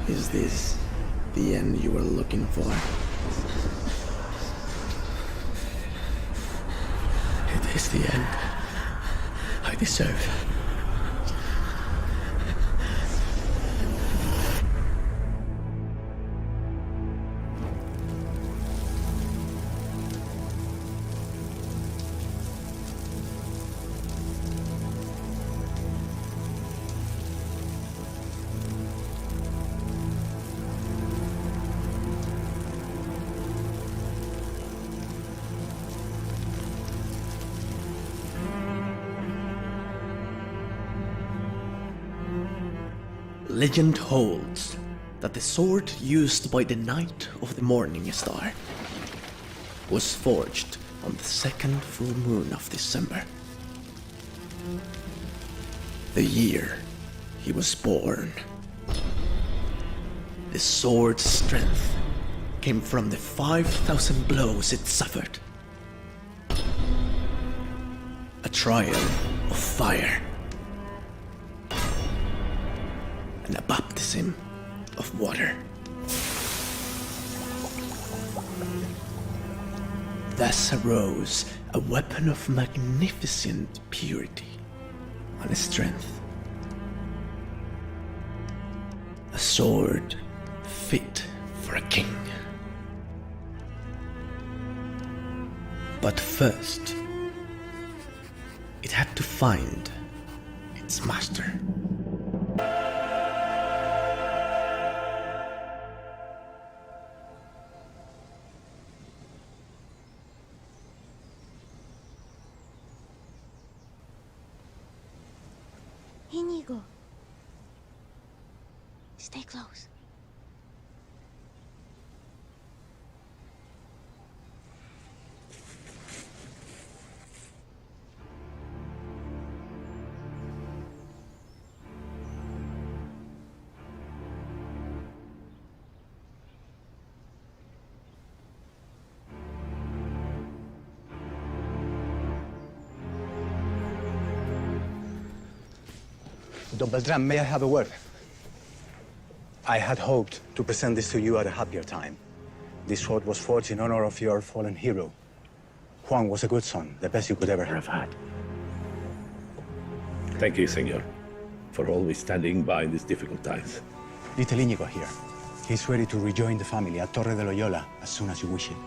Is this the end you were looking for? It is the end I deserve. Legend holds that the sword used by the Knight of the Morning Star was forged on the second full moon of December, the year he was born. The sword's strength came from the 5,000 blows it suffered, a trial of fire, and a baptism of water. Thus arose a weapon of magnificent purity and strength. A sword fit for a king. But first, it had to find its master. Inigo, stay close. Don Beltran, may I have a word? I had hoped to present this to you at a happier time. This sword was forged in honor of your fallen hero. Juan was a good son, the best you could ever have had. Thank you, senor, for always standing by in these difficult times. Little Íñigo here. He's ready to rejoin the family at Torre de Loyola as soon as you wish it.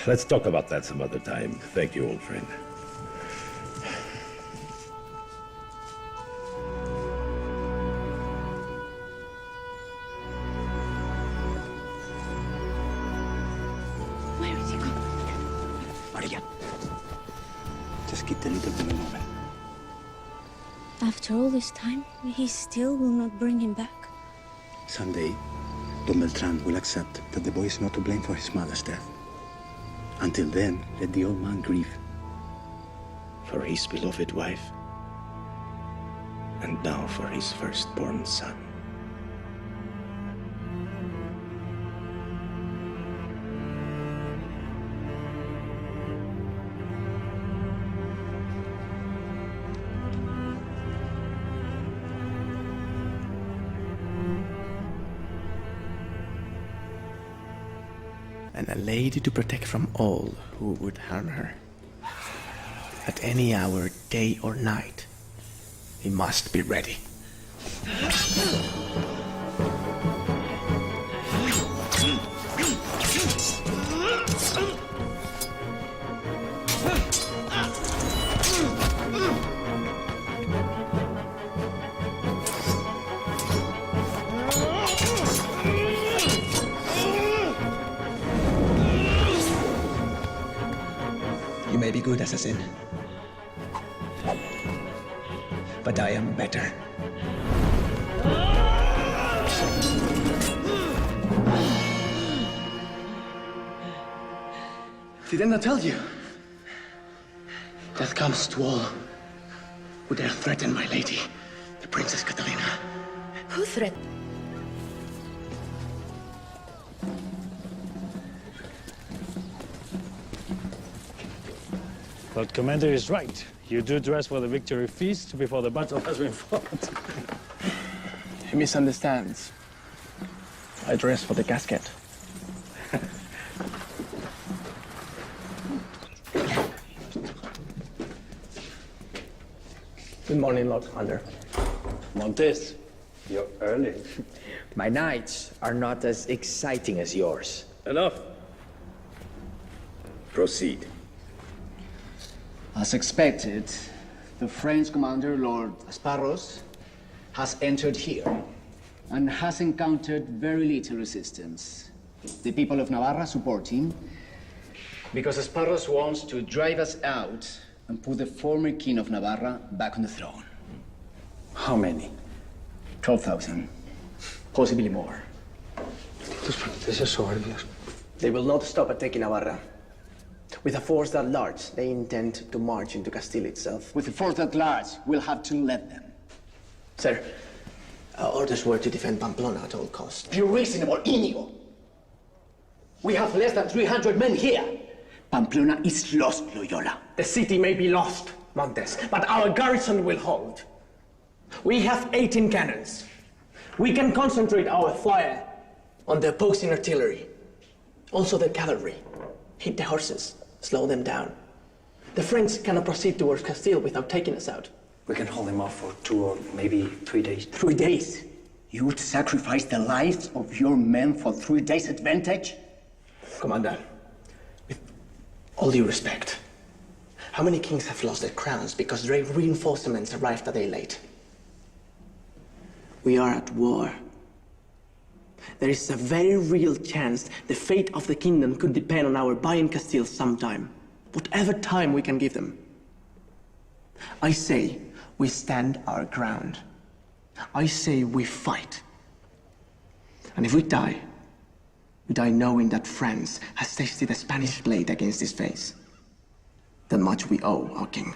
Let's talk about that some other time. Thank you, old friend. Where is he going? Maria, just keep the little woman moving. After all this time, he still will not bring him back. Someday, Don Beltran will accept that the boy is not to blame for his mother's death. Until then, let the old man grieve. For his beloved wife, and now for his firstborn son. And a lady to protect from all who would harm her. At any hour, day or night, he must be ready. You may be good, assassin, but I am better. Didn't I tell you? Death comes to all who dare threaten my lady, the Princess Catalina. Who threatened? But Commander is right. You do dress for the victory feast before the battle has been fought. He misunderstands. I dress for the casket. Good morning, Lord Commander. Montes, you're early. My nights are not as exciting as yours. Enough. Proceed. As expected, the French commander, Lord Asparros, has entered here and has encountered very little resistance. The people of Navarra support him because Asparros wants to drive us out and put the former king of Navarra back on the throne. How many? 12,000, possibly more. Tus franceses soberbios. They will not stop at taking Navarra. With a force that large, they intend to march into Castile itself. With a force that large, we'll have to let them. Sir, our orders were to defend Pamplona at all costs. Be reasonable, Inigo. We have less than 300 men here. Pamplona is lost, Loyola. The city may be lost, Montes, but our garrison will hold. We have 18 cannons. We can concentrate our fire on the opposing artillery. Also the cavalry. Hit the horses, slow them down. The French cannot proceed towards Castile without taking us out. We can hold them off for 2 or maybe 3 days. 3 days? You would sacrifice the lives of your men for 3 days' advantage? Commander, with all due respect, how many kings have lost their crowns because their reinforcements arrived a day late? We are at war. There is a very real chance the fate of the kingdom could depend on our buying Castile sometime, whatever time we can give them. I say we stand our ground. I say we fight. And if we die knowing that France has tasted the Spanish blade against his face. That much we owe our king.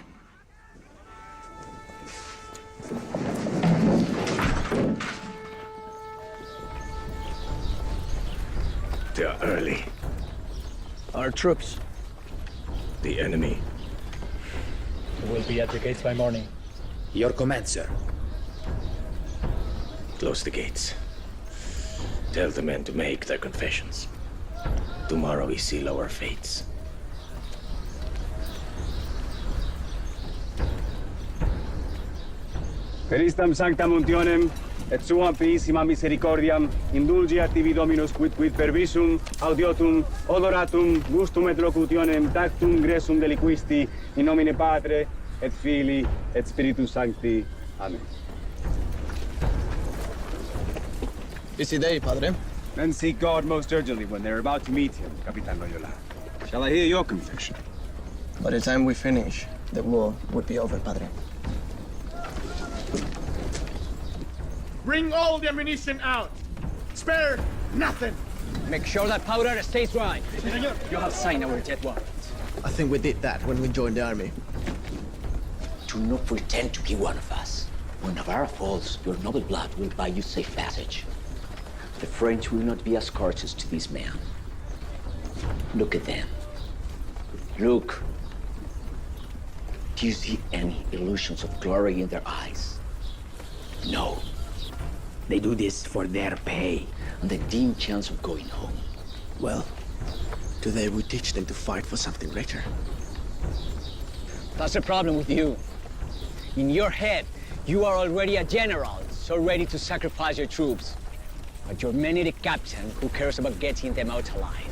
They are early. Our troops. The enemy. We'll be at the gates by morning. Your command, sir. Close the gates. Tell the men to make their confessions. Tomorrow we seal our fates. Peristam sanctam untionem, et suam piissima misericordiam, indulgi tibi Dominus quid pervisum, audiotum, odoratum, gustum et locutionem, tactum gressum deliquisti, in nomine Patre, et Filii, et Spiritus Sancti. Amen. Busy day, Padre. Men seek God most urgently when they're about to meet him, Capitan Loyola. Shall I hear your confession? By the time we finish, the war would be over, Padre. Bring all the ammunition out. Spare nothing. Make sure that powder stays dry. You have signed our death warrant. I think we did that when we joined the army. Do not pretend to be one of us. When Navarra falls, your noble blood will buy you safe passage. The French will not be as courteous to these men. Look at them. Look. Do you see any illusions of glory in their eyes? No. They do this for their pay and the dim chance of going home. Well, today we teach them to fight for something greater. That's the problem with you. In your head, you are already a general, so ready to sacrifice your troops. But your men need a captain who cares about getting them out alive.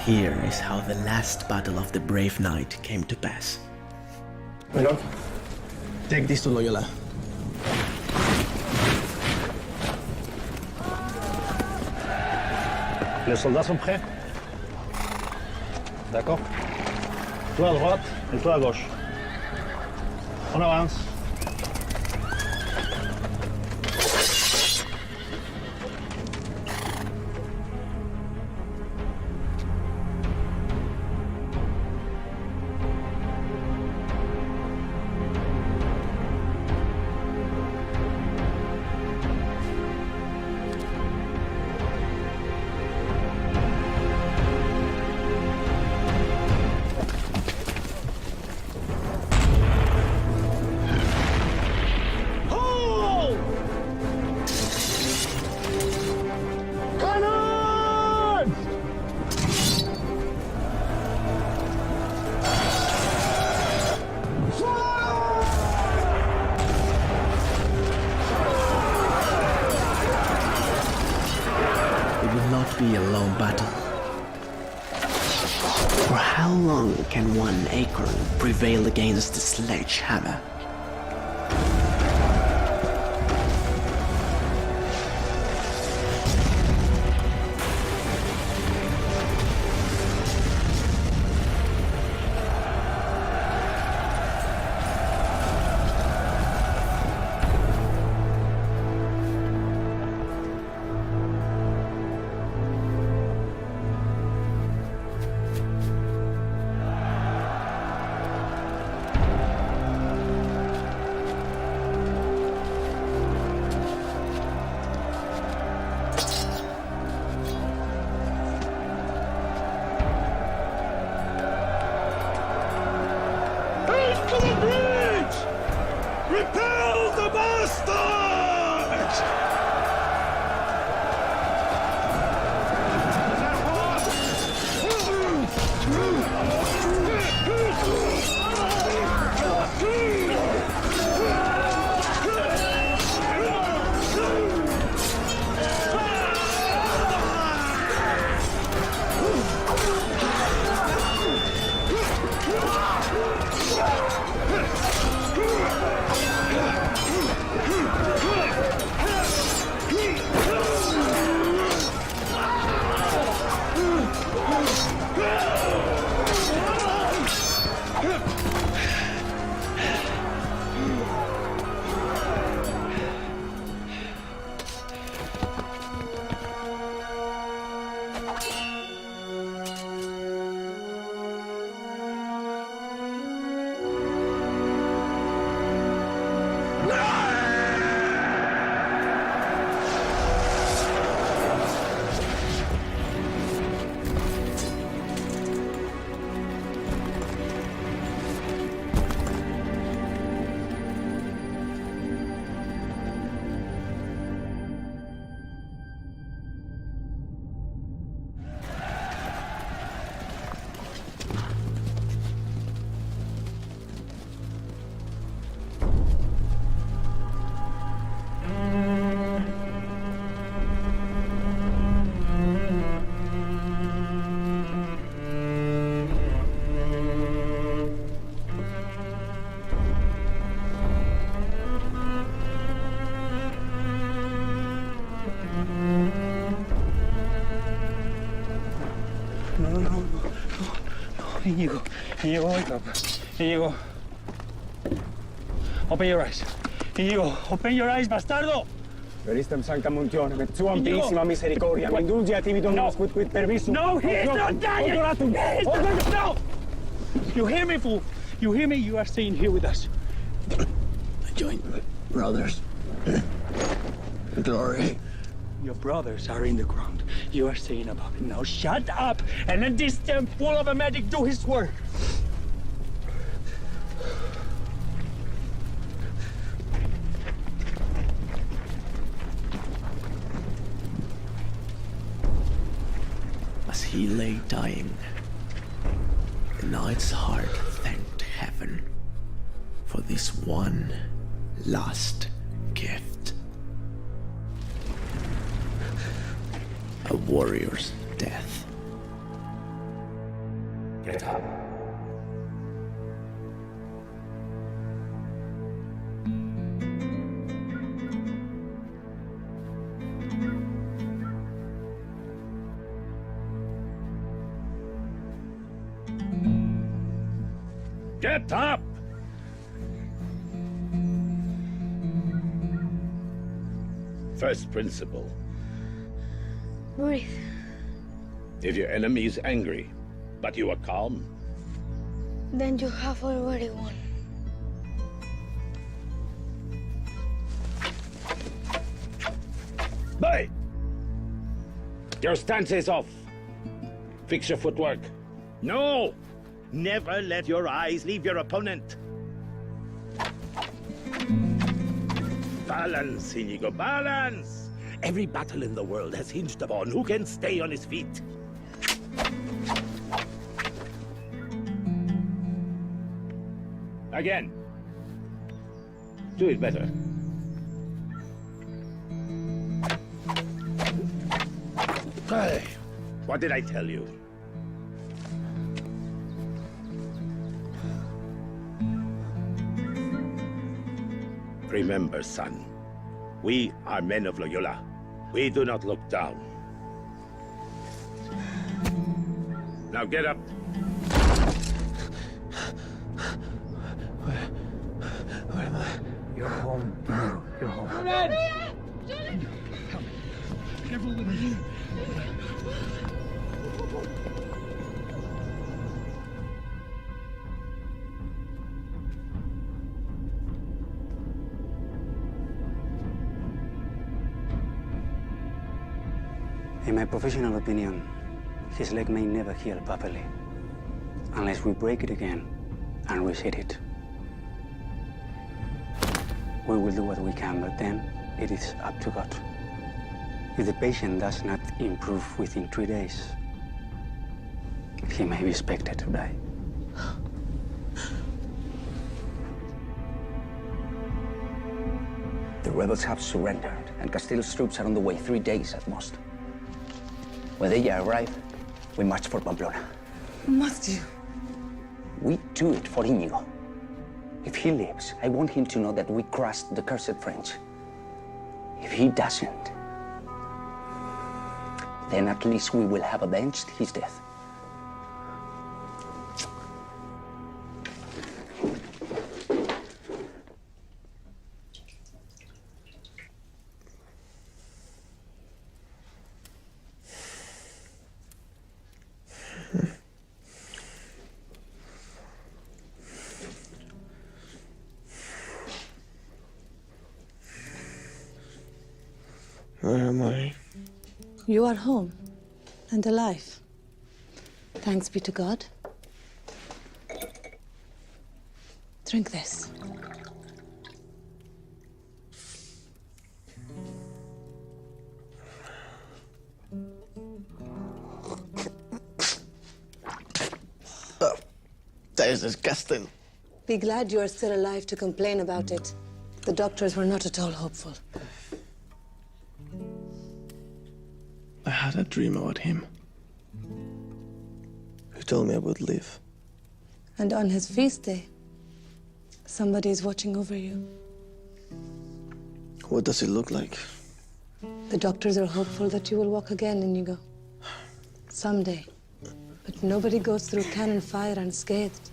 Here is how the last battle of the brave knight came to pass. My lord, take this to Loyola. Les soldats sont prêts? D'accord. Toi à droite et toi à gauche. On avance. battle. For how long can one acorn prevail against the sledgehammer? Repel the bastards! No. Inigo, wake up. Inigo. Open your eyes. Inigo, open your eyes, bastardo! Veristem sanctam untionem, et suam pissima misericordiam, indulgia tibi Dominus quid pervisum. No, he is not dying! No! You hear me, fool? You hear me? You are staying here with us. I joined my brothers. Glory. Your brothers are in the ground. You are staying above it. Now shut up and let this damn fool of a medic do his work. As he lay dying, the knight's heart thanked heaven for this one last gift. A warrior's death. Get up. Get up! First principle. Breathe. If your enemy is angry, but you are calm, Then you have already won. Boy! Your stance is off. Fix your footwork. No! Never let your eyes leave your opponent. Balance, Inigo, balance! Every battle in the world has hinged upon who can stay on his feet. Again. Do it better. Hey, What did I tell you? Remember, son, we are men of Loyola. We do not look down. Now get up. Where am I? You're home. You're home. Careful with me. In my professional opinion, his leg may never heal properly unless we break it again and reset it. We will do what we can, but then it is up to God. If the patient does not improve within 3 days, he may be expected to die. The rebels have surrendered, and Castillo's troops are on the way, 3 days at most. When they arrive, we march for Pamplona. Must you? We do it for Inigo. If he lives, I want him to know that we crushed the cursed French. If he doesn't, then at least we will have avenged his death. Where am I? You are home and alive. Thanks be to God. Drink this. Oh, that is disgusting. Be glad you are still alive to complain about it. The doctors were not at all hopeful. I had a dream about him. He told me I would live. And on his feast day, somebody is watching over you. What does it look like? The doctors are hopeful that you will walk again, Inigo. Someday. But nobody goes through cannon fire unscathed.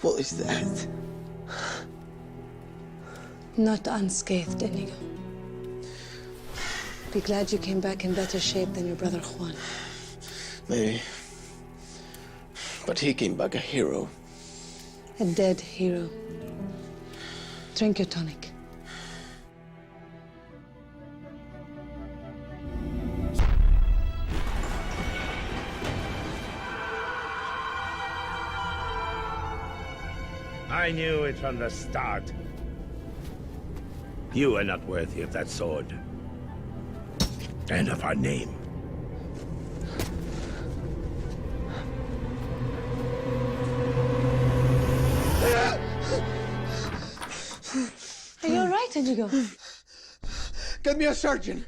What is that? Not unscathed, Inigo. Be glad you came back in better shape than your brother Juan. Maybe. But he came back a hero. A dead hero. Drink your tonic. I knew it from the start. You are not worthy of that sword. And of our name. Are you all right, Inigo? Get me a surgeon!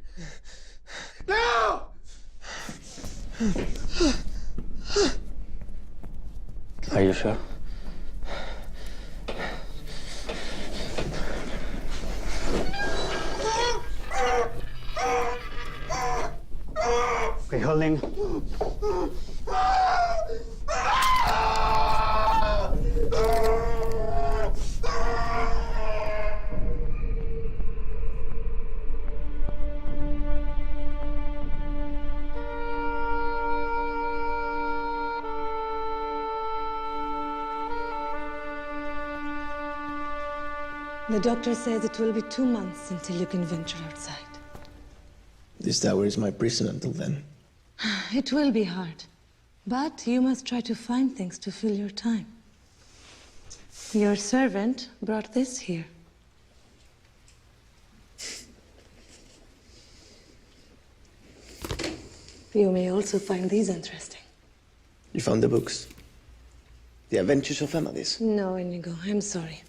Now! Are you sure? Okay, holding. The doctor says it will be 2 months until you can venture outside. This tower is my prison until then. It will be hard, but you must try to find things to fill your time. Your servant brought this here. You may also find these interesting. You found the books? The Adventures of Amadis? No, Inigo, I'm sorry.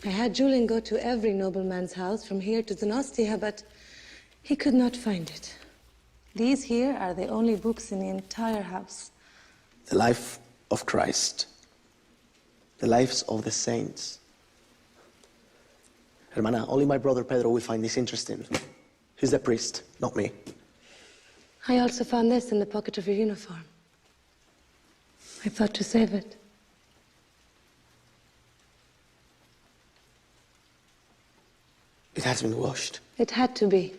I had Julian go to every nobleman's house from here to Donostia, but he could not find it. These here are the only books in the entire house. The life of Christ. The lives of the saints. Hermana, only my brother Pedro will find this interesting. He's the priest, not me. I also found this in the pocket of your uniform. I thought to save it. It has been washed. It had to be.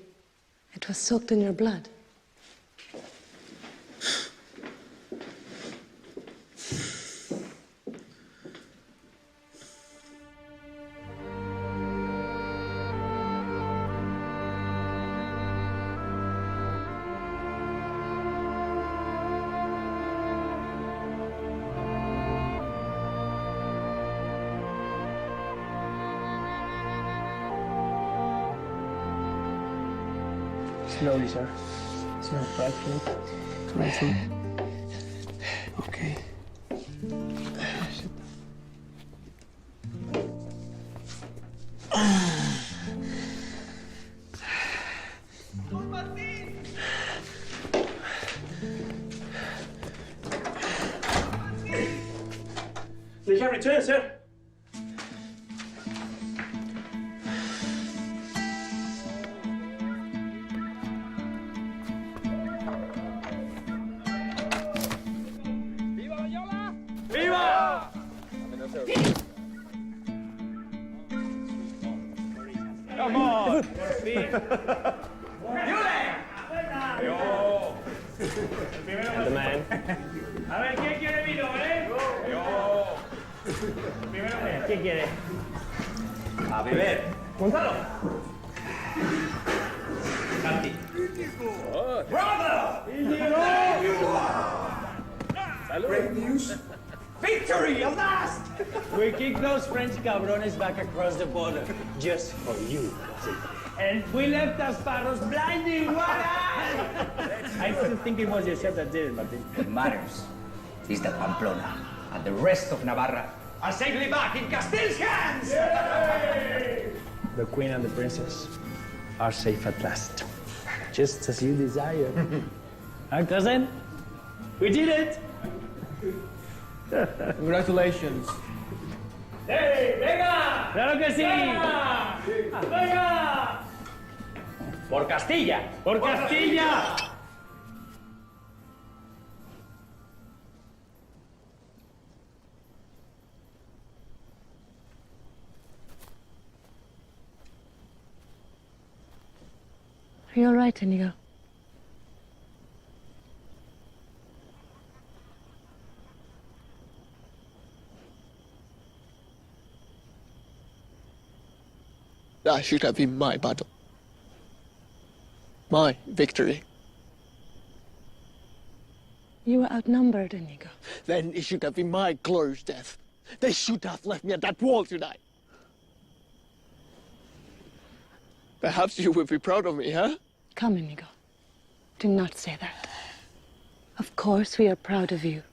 It was soaked in your blood. Slowly, sir. It's not frightful. Frightful. Okay. They can return, sir. Come on! The man. A ver, ¿quién quiere vino, Yo. Primero, ¿quién quiere? A beber. Gonzalo. Santi. Brother! Great news. Victory at last! We kicked those French cabrones back across the border, just for you. And we left our sparrows blinding. What? I still think it was yourself that did it, Martin. What matters is that Pamplona and the rest of Navarra are safely back in Castile's hands! The queen and the princess are safe at last. Just as you desired. Huh, cousin? We did it! Congratulations. ¡Hey, venga! ¡Claro que sí! ¡Venga! ¡Venga! Por Castilla! ¡Por Castilla! Are you all right, Inigo? That should have been my battle. My victory. You were outnumbered, Inigo. Then it should have been my glorious death. They should have left me at that wall tonight. Perhaps you will be proud of me, huh? Come, Inigo. Do not say that. Of course we are proud of you.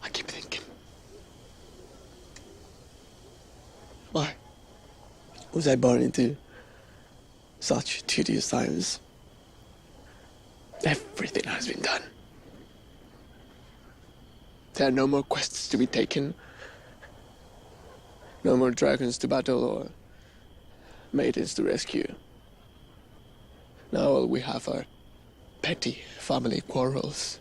I keep thinking. Why was I born into such tedious times? Everything has been done. There are no more quests to be taken. No more dragons to battle or maidens to rescue. Now all we have are petty family quarrels.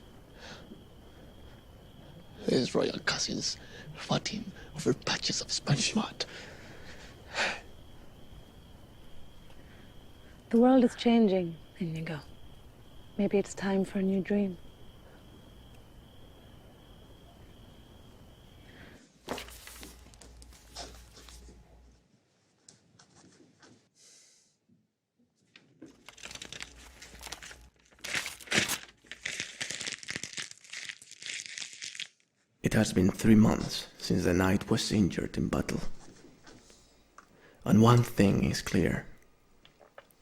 His royal cousins fighting over patches of sponge mud. The world is changing, Inigo. Maybe it's time for a new dream. It has been 3 months since the knight was injured in battle. And one thing is clear.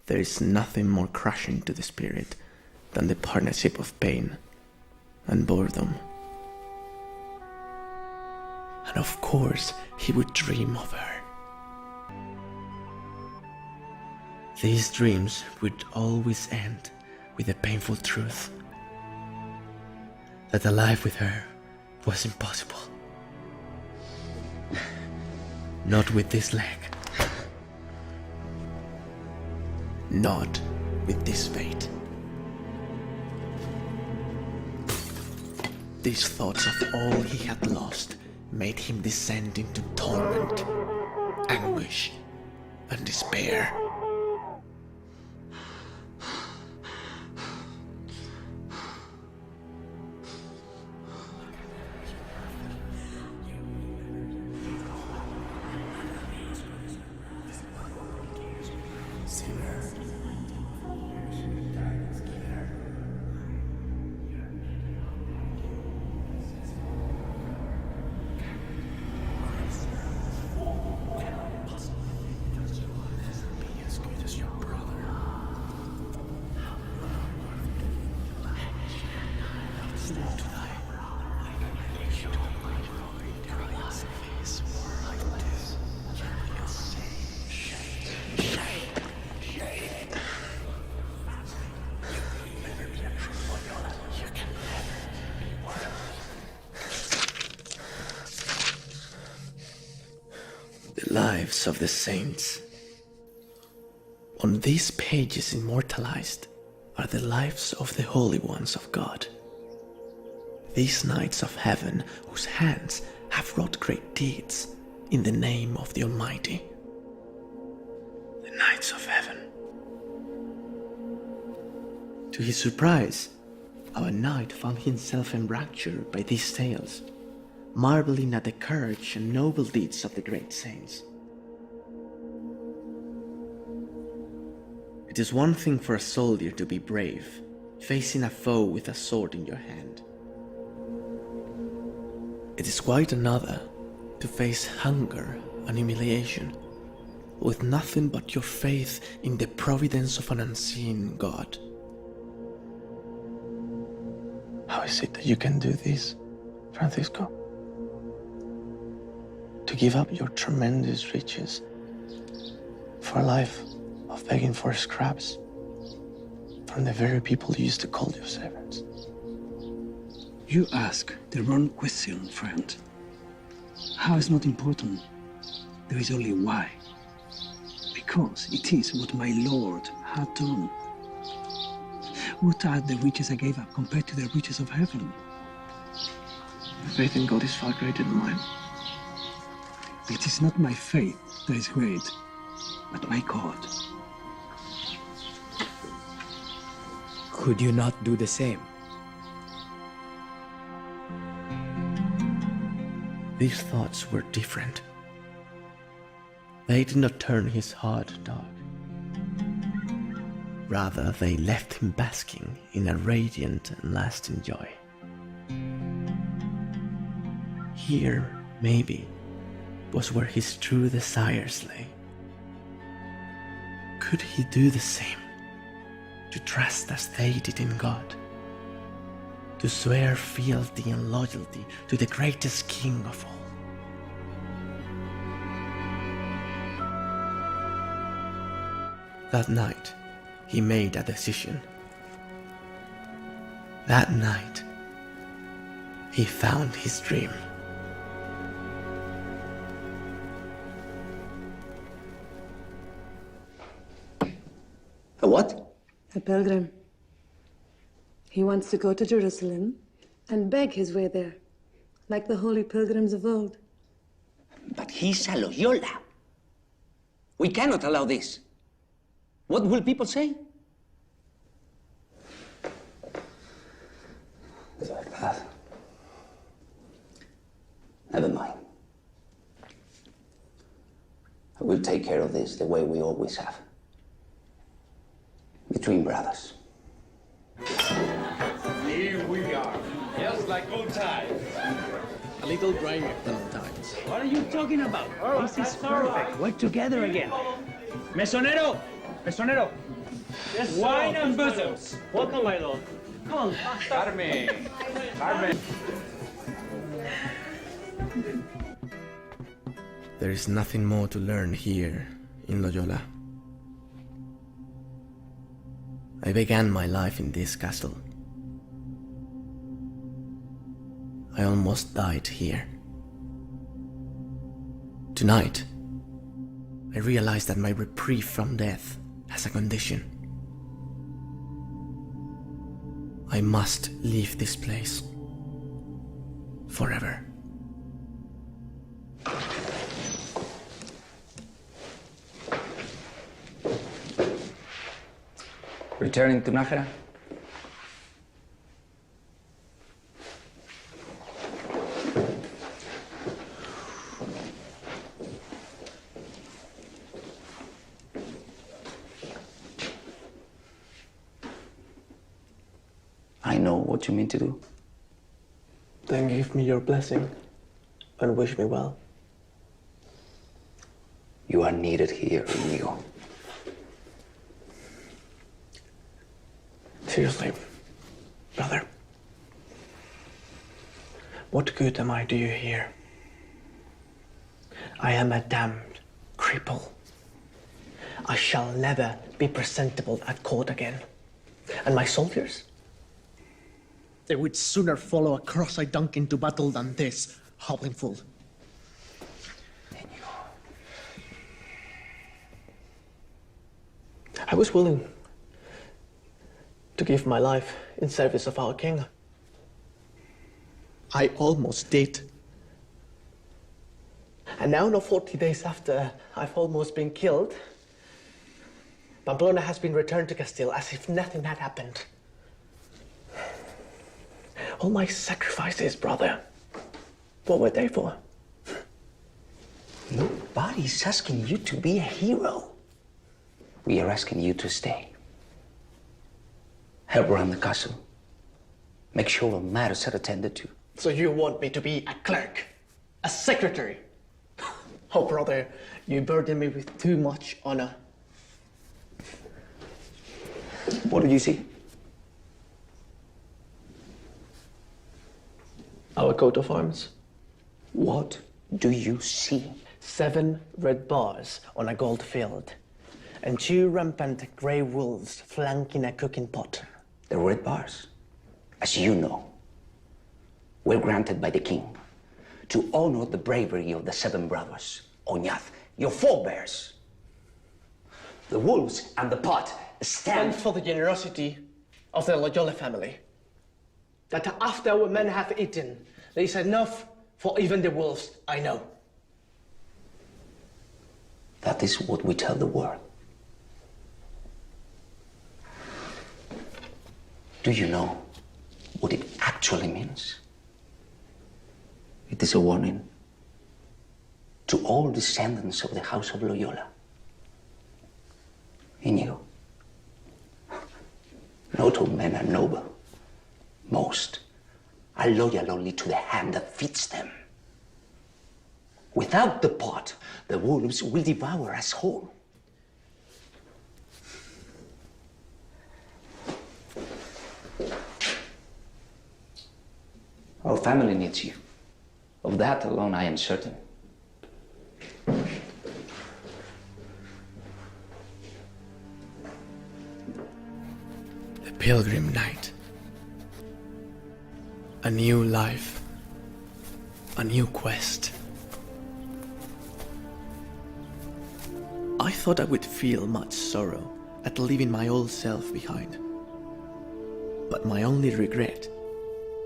There is nothing more crushing to the spirit than the partnership of pain and boredom. And of course, he would dream of her. These dreams would always end with the painful truth that a life with her was impossible. Not with this leg. Not with this fate. These thoughts of all he had lost made him descend into torment, anguish, and despair. The lives of the saints. On these pages immortalized are the lives of the holy ones of God. These knights of heaven whose hands have wrought great deeds in the name of the Almighty. The knights of heaven. To his surprise, our knight found himself enraptured by these tales, marveling at the courage and noble deeds of the great saints. It is one thing for a soldier to be brave, facing a foe with a sword in your hand. It is quite another to face hunger and humiliation with nothing but your faith in the providence of an unseen God. How is it that you can do this, Francisco? To give up your tremendous riches for a life of begging for scraps from the very people you used to call your servants? You ask the wrong question, friend. How is not important. There is only why. Because it is what my Lord had done. What are the riches I gave up compared to the riches of heaven? Your faith in God is far greater than mine. It is not my faith that is great, but my God. Could you not do the same? These thoughts were different. They did not turn his heart dark. Rather, they left him basking in a radiant and lasting joy. Here, maybe, was where his true desires lay. Could he do the same? To trust as they did in God? To swear fealty and loyalty to the greatest king of all? That night, he made a decision. That night, he found his dream. A what? A pilgrim. He wants to go to Jerusalem and beg his way there, like the holy pilgrims of old. But he's a Loyola. We cannot allow this. What will people say? It's like that. Never mind. I will take care of this the way we always have. Between brothers. Here we are, just like old times. A little drier than old times. What are you talking about? This is perfect. We're together again. Mesonero! Mesonero! Wine and bosoms. Welcome, my lord. Come on, Carmen. Carmen. There is nothing more to learn here in Loyola. I began my life in this castle. I almost died here. Tonight, I realized that my reprieve from death has a condition. I must leave this place forever. Returning to Nájera? I know what you mean to do. Then give me your blessing and wish me well. You are needed here, Inigo. Seriously, brother. What good am I to you here? I am a damned cripple. I shall never be presentable at court again. And my soldiers? They would sooner follow a cross-eyed dunk into battle than this hobbling fool. I was willing to give my life in service of our king. I almost did. And now, not 40 days after I've almost been killed, Pamplona has been returned to Castile as if nothing had happened. All my sacrifices, brother, what were they for? Nobody's asking you to be a hero. We are asking you to stay. Help run the castle. Make sure all matters are attended to. So you want me to be a clerk? A secretary? Oh, brother, you burden me with too much honor. What do you see? Our coat of arms. What do you see? 7 red bars on a gold field, and 2 rampant grey wolves flanking a cooking pot. The red bars, as you know, were granted by the king to honor the bravery of the 7 brothers, Oñaz, your forebears. The wolves and the pot stand for the generosity of the Loyola family. That after our men have eaten, there is enough for even the wolves, I know. That is what we tell the world. Do you know what it actually means? It is a warning to all descendants of the House of Loyola. Inigo, not all men are noble. Most are loyal only to the hand that feeds them. Without the pot, the wolves will devour us whole. Our family needs you. Of that alone, I am certain. The Pilgrim Night. A new life. A new quest. I thought I would feel much sorrow at leaving my old self behind. But my only regret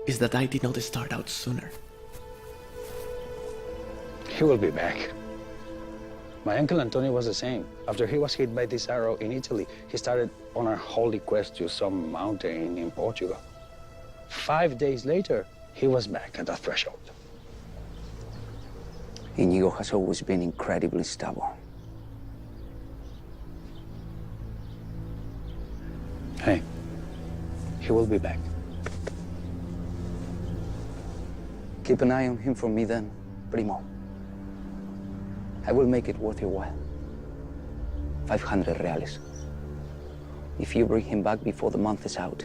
is that I did not start out sooner. He will be back. My uncle Antonio was the same. After he was hit by this arrow in Italy, he started on a holy quest to some mountain in Portugal. 5 days later, he was back at the threshold. Inigo has always been incredibly stubborn. Hey, he will be back. Keep an eye on him for me then, Primo. I will make it worth your while. 500 reales. if you bring him back before the month is out.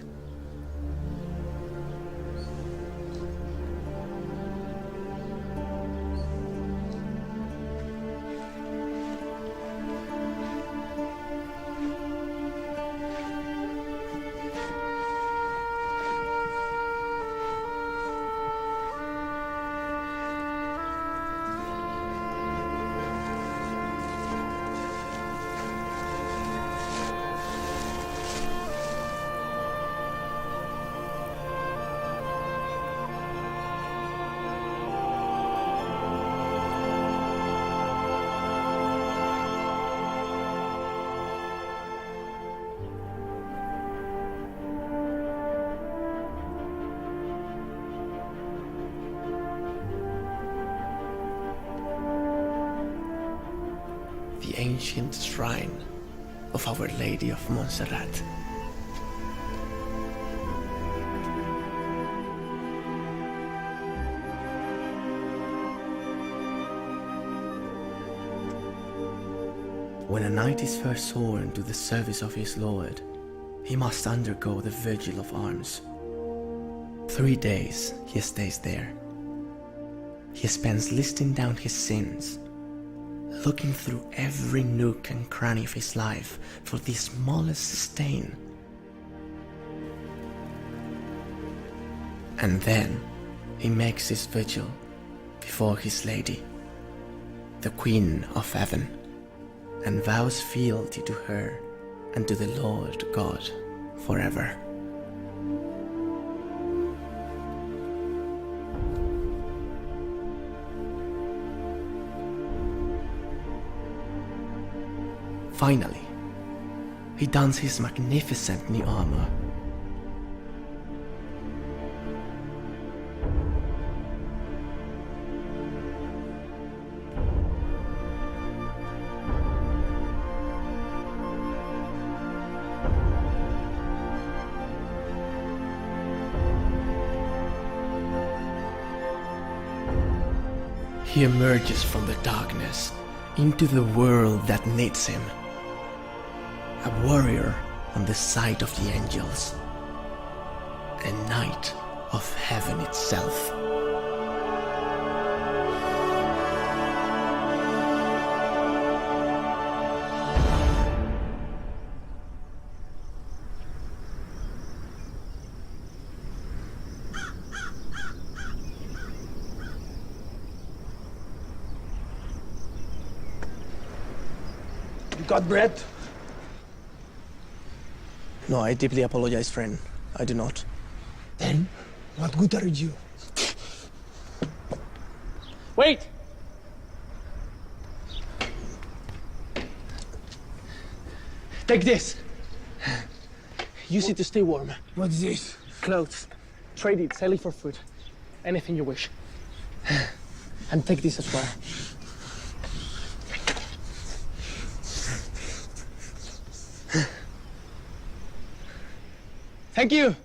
The ancient shrine of Our Lady of Montserrat. When a knight is first sworn to the service of his lord, he must undergo the Vigil of Arms. 3 days he stays there. He spends listing down his sins, looking through every nook and cranny of his life for the smallest stain. And then he makes his vigil before his lady, the Queen of Heaven, and vows fealty to her and to the Lord God forever. Finally, he dons his magnificent new armor. He emerges from the darkness into the world that needs him. A warrior on the side of the angels, a knight of heaven itself. You got bread? No, I deeply apologize, friend. I do not. Then, what good are you? Wait! Take this. Use it to stay warm. What's this? Clothes. Trade it, sell it for food. Anything you wish. And take this as well. Thank you.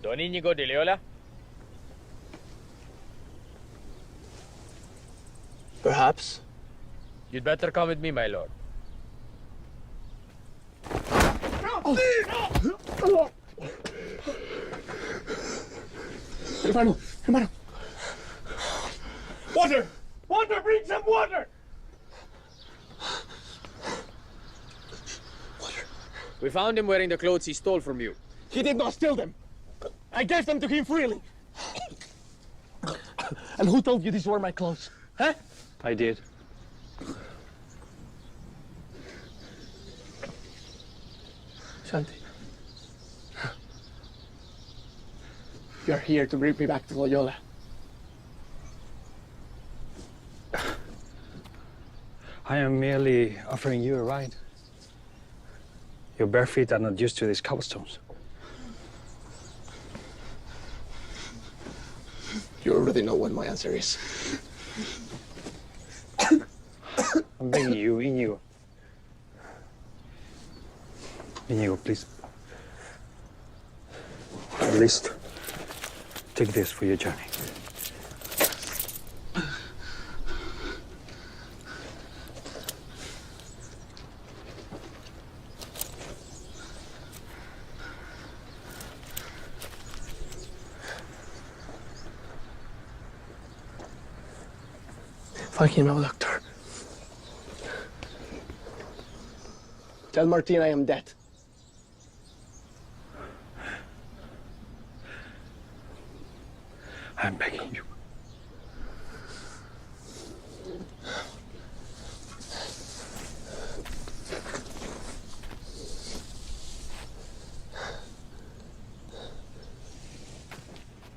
Don Íñigo de Loyola? Perhaps. You'd better come with me, my lord. Hermano, hermano. Water! Water! Bring some water! We found him wearing the clothes he stole from you. He did not steal them. I gave them to him freely. And who told you these were my clothes? Huh? I did. Shanti. You're here to bring me back to Loyola. I am merely offering you a ride. Your bare feet are not used to these cobblestones. You already know what my answer is. I'm begging you, Inigo. Inigo, please. At least take this for your journey. Fucking hell, doctor. Tell Martin I am dead. I'm begging you.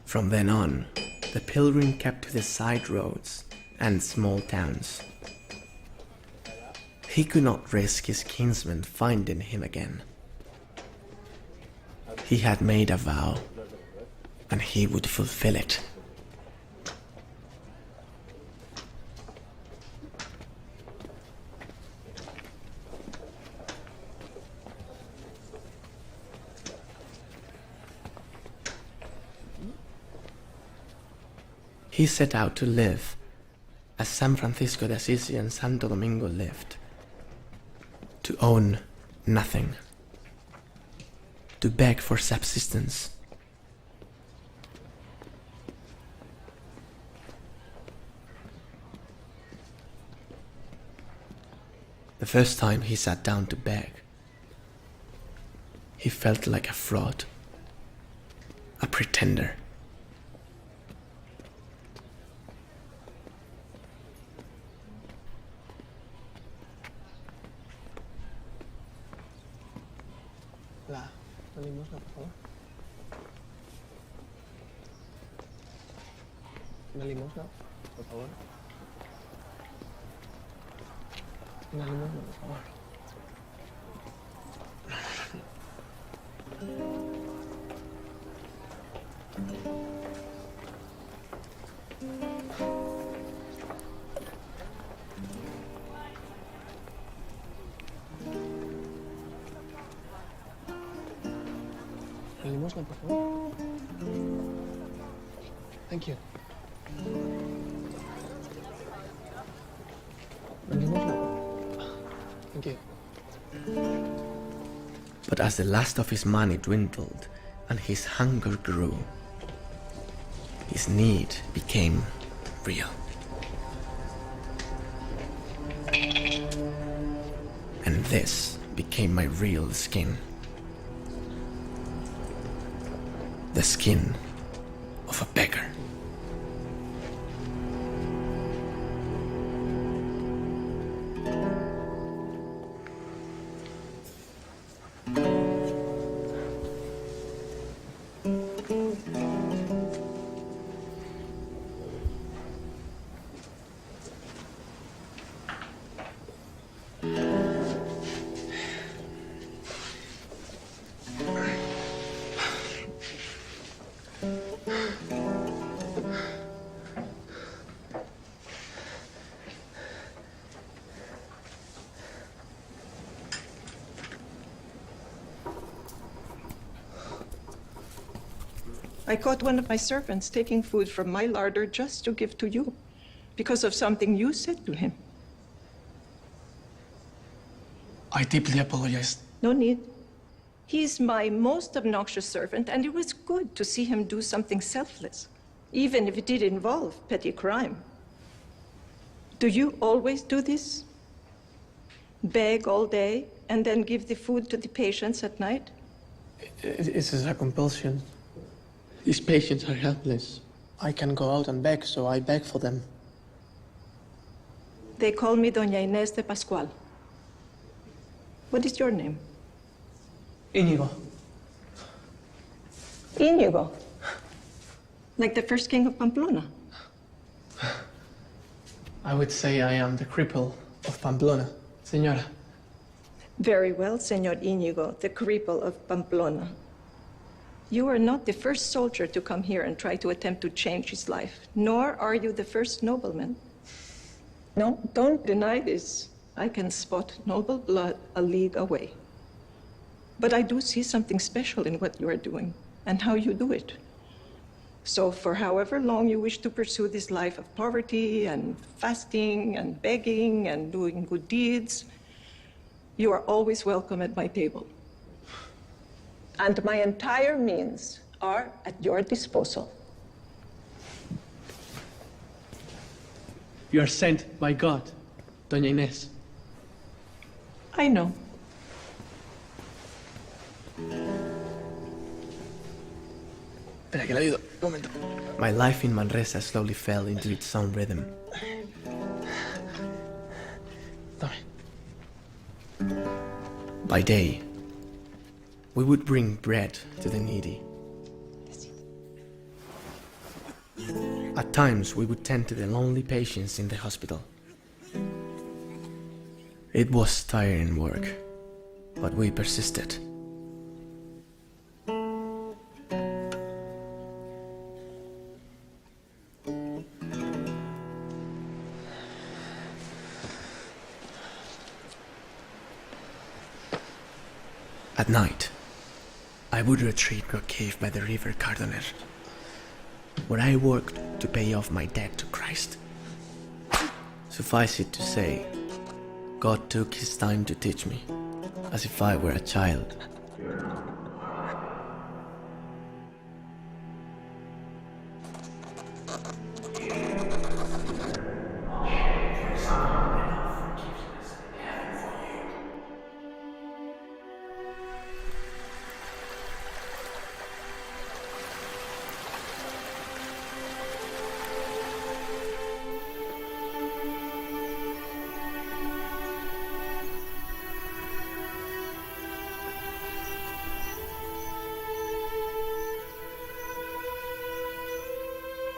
From then on, the pilgrim kept to the side roads and small towns. He could not risk his kinsmen finding him again. He had made a vow, and he would fulfill it. He set out to live as San Francisco de Assisi and Santo Domingo lived. To own nothing. To beg for subsistence. The first time he sat down to beg, he felt like a fraud, a pretender. ¿Una limosna, por favor? ¿Una limosna, por favor? Una limosna, por favor. Una limosna, por favor. Thank you. Una limosna. Thank you. But as the last of his money dwindled and his hunger grew, his need became real. And this became my real skin. The skin of a beggar. I caught one of my servants taking food from my larder just to give to you, because of something you said to him. I deeply apologize. No need. He's my most obnoxious servant, and it was good to see him do something selfless, even if it did involve petty crime. Do you always do this? Beg all day, and then give the food to the patients at night? It is a compulsion. These patients are helpless. I can go out and beg, so I beg for them. They call me Doña Inés de Pascual. What is your name? Inigo. Inigo. Like the first king of Pamplona. I would say I am the cripple of Pamplona, Senora. Very well, Senor Íñigo, the cripple of Pamplona. You are not the first soldier to come here and try to attempt to change his life, nor are you the first nobleman. No, don't deny this. I can spot noble blood a league away. But I do see something special in what you are doing and how you do it. So for however long you wish to pursue this life of poverty and fasting and begging and doing good deeds, you are always welcome at my table. And my entire means are at your disposal. You are sent by God, Doña Inés. I know. Espera, que le ayudo. Un momento. My life in Manresa slowly fell into its own rhythm. By day, we would bring bread to the needy. At times, we would tend to the lonely patients in the hospital. It was tiring work, but we persisted. At night, I would retreat to a cave by the river Cardoner, where I worked to pay off my debt to Christ. Suffice it to say, God took his time to teach me, as if I were a child.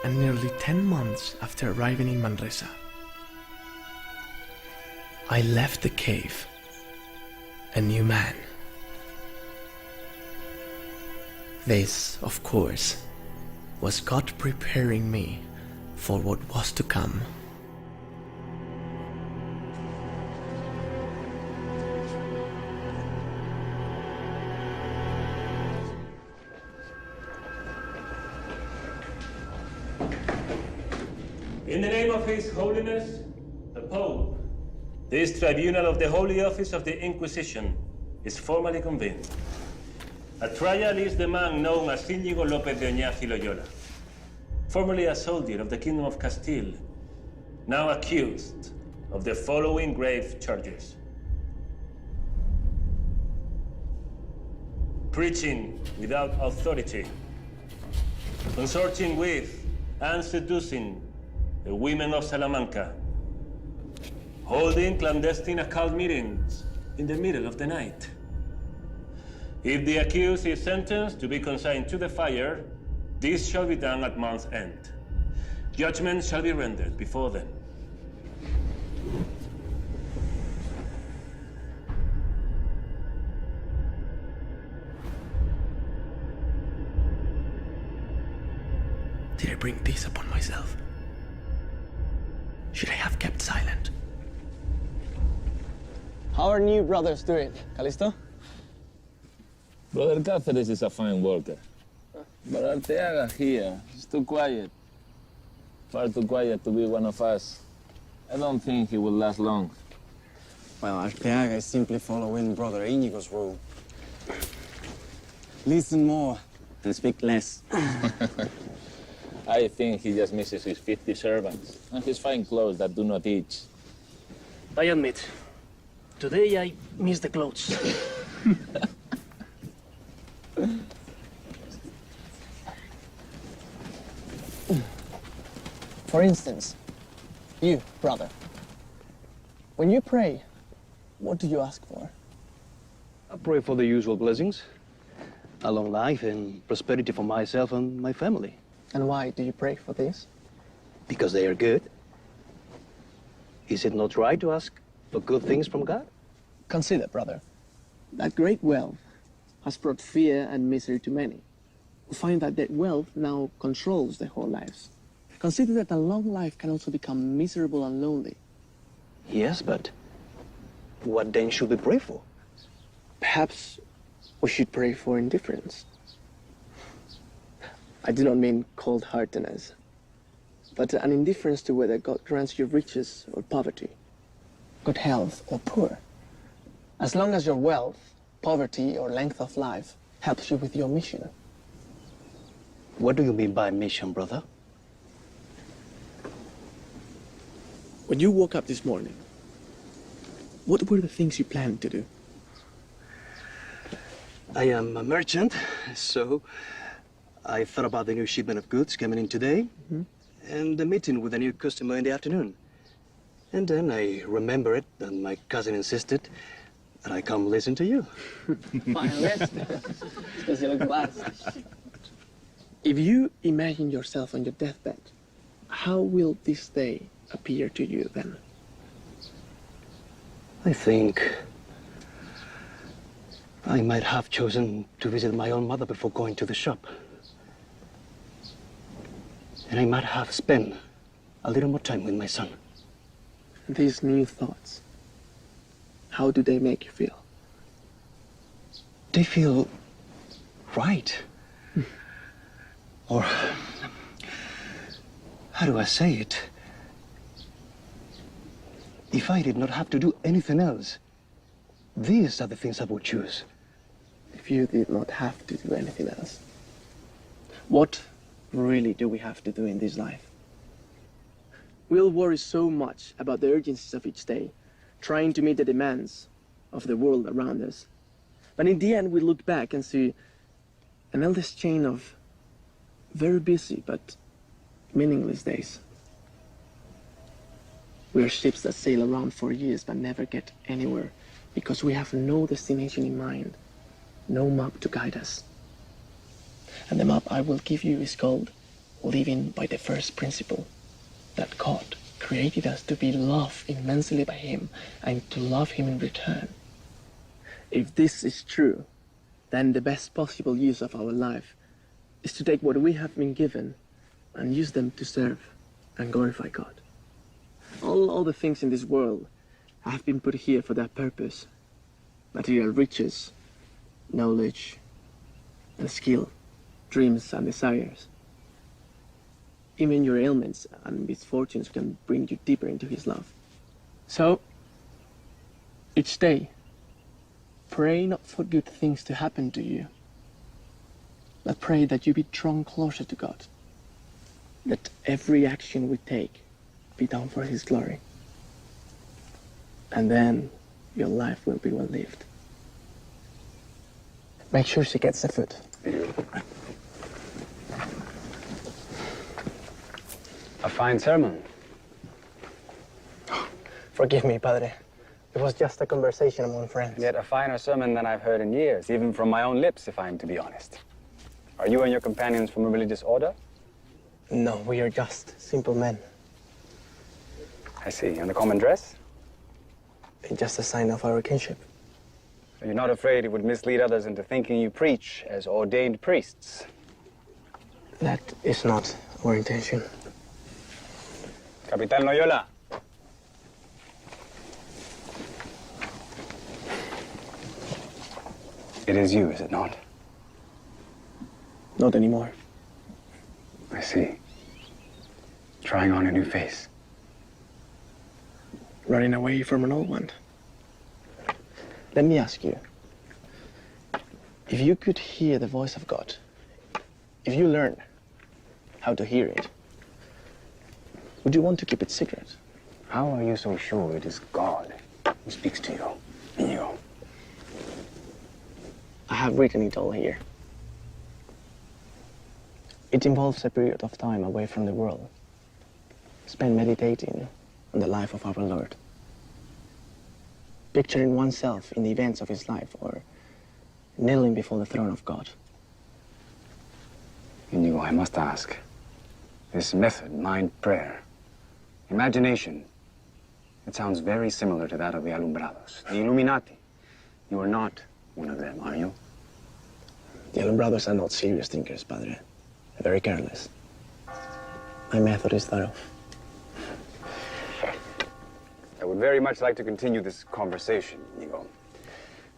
And nearly 10 months after arriving in Manresa, I left the cave a new man. This, of course, was God preparing me for what was to come. In the name of His Holiness, the Pope, this tribunal of the Holy Office of the Inquisition is formally convened. At trial is the man known as Íñigo López de Ignatius Loyola, formerly a soldier of the Kingdom of Castile, now accused of the following grave charges: preaching without authority, consorting with and seducing the women of Salamanca, holding clandestine occult meetings in the middle of the night. If the accused is sentenced to be consigned to the fire, this shall be done at month's end. Judgment shall be rendered before then. Did I bring this upon myself? Should I have kept silent? How are new brothers doing, Calisto? Brother Cáceres is a fine worker. But Arteaga here is too quiet. Far too quiet to be one of us. I don't think he will last long. Well, Arteaga is simply following Brother Íñigo's rule. Listen more and speak less. I think he just misses his 50 servants and his fine clothes that do not itch. I admit, today I miss the clothes. For instance, you, brother, when you pray, what do you ask for? I pray for the usual blessings, a long life and prosperity for myself and my family. And why do you pray for this? Because they are good. Is it not right to ask for good things from God? Consider, brother, that great wealth has brought fear and misery to many, who find that their wealth now controls their whole lives. Consider that a long life can also become miserable and lonely. Yes, but what then should we pray for? Perhaps we should pray for indifference. I do not mean cold-heartedness, but an indifference to whether God grants you riches or poverty, good health or poor. As long as your wealth, poverty, or length of life helps you with your mission. What do you mean by mission, brother? When you woke up this morning, what were the things you planned to do? I am a merchant, so I thought about the new shipment of goods coming in today, and the meeting with a new customer in the afternoon. And then I remembered that my cousin insisted that I come listen to you. Finalist, because you look blessed. If you imagine yourself on your deathbed, how will this day appear to you then? I think I might have chosen to visit my own mother before going to the shop. And I might have spent a little more time with my son. These new thoughts, how do they make you feel? They feel right. Or, how do I say it? If I did not have to do anything else, these are the things I would choose. If you did not have to do anything else, what really do we have to do in this life? We'll worry so much about the urgencies of each day, trying to meet the demands of the world around us. But in the end, we look back and see an endless chain of very busy but meaningless days. We are ships that sail around for years but never get anywhere because we have no destination in mind, no map to guide us. And the map I will give you is called Living by the First Principle, that God created us to be loved immensely by Him and to love Him in return. If this is true, then the best possible use of our life is to take what we have been given and use them to serve and glorify God. All the things in this world have been put here for that purpose. Material riches, knowledge and skill, dreams and desires. Even your ailments and misfortunes can bring you deeper into His love. So, each day, pray not for good things to happen to you, but pray that you be drawn closer to God. That every action we take be done for His glory. And then your life will be well lived. Make sure she gets the food. A fine sermon. Forgive me, Padre. It was just a conversation among friends. Yet a finer sermon than I've heard in years, even from my own lips, if I'm to be honest. Are you and your companions from a religious order? No, we are just simple men. I see. And the common dress? It's just a sign of our kinship. So you're not afraid it would mislead others into thinking you preach as ordained priests? That is not our intention. Capitan Loyola. It is you, is it not? Not anymore. I see. Trying on a new face. Running away from an old one. Let me ask you. If you could hear the voice of God, if you learn how to hear it, would you want to keep it secret? How are you so sure it is God who speaks to you, in you? I have written it all here. It involves a period of time away from the world, spent meditating on the life of our Lord, picturing oneself in the events of His life, or kneeling before the throne of God. Inigo, I must ask, This method, mind prayer, imagination, it sounds very similar to that of the Alumbrados, the Illuminati. You are not one of them, are you? The Alumbrados are not serious thinkers, Padre. They're very careless. My method is thorough. I would very much like to continue this conversation, Inigo.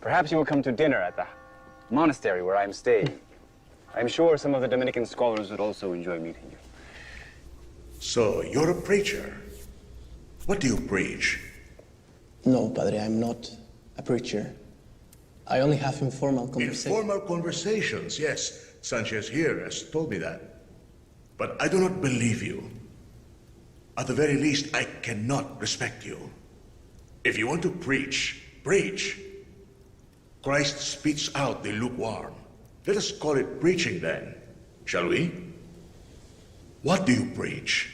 Perhaps you will come to dinner at the monastery where I am staying. I'm sure some of the Dominican scholars would also enjoy meeting you. So, you're a preacher. What do you preach? No, Padre, I'm not a preacher. I only have informal conversations. Informal conversations, yes. Sanchez here has told me that. But I do not believe you. At the very least, I cannot respect you. If you want to preach, preach. Christ spits out the lukewarm. Let us call it preaching then, shall we? What do you preach?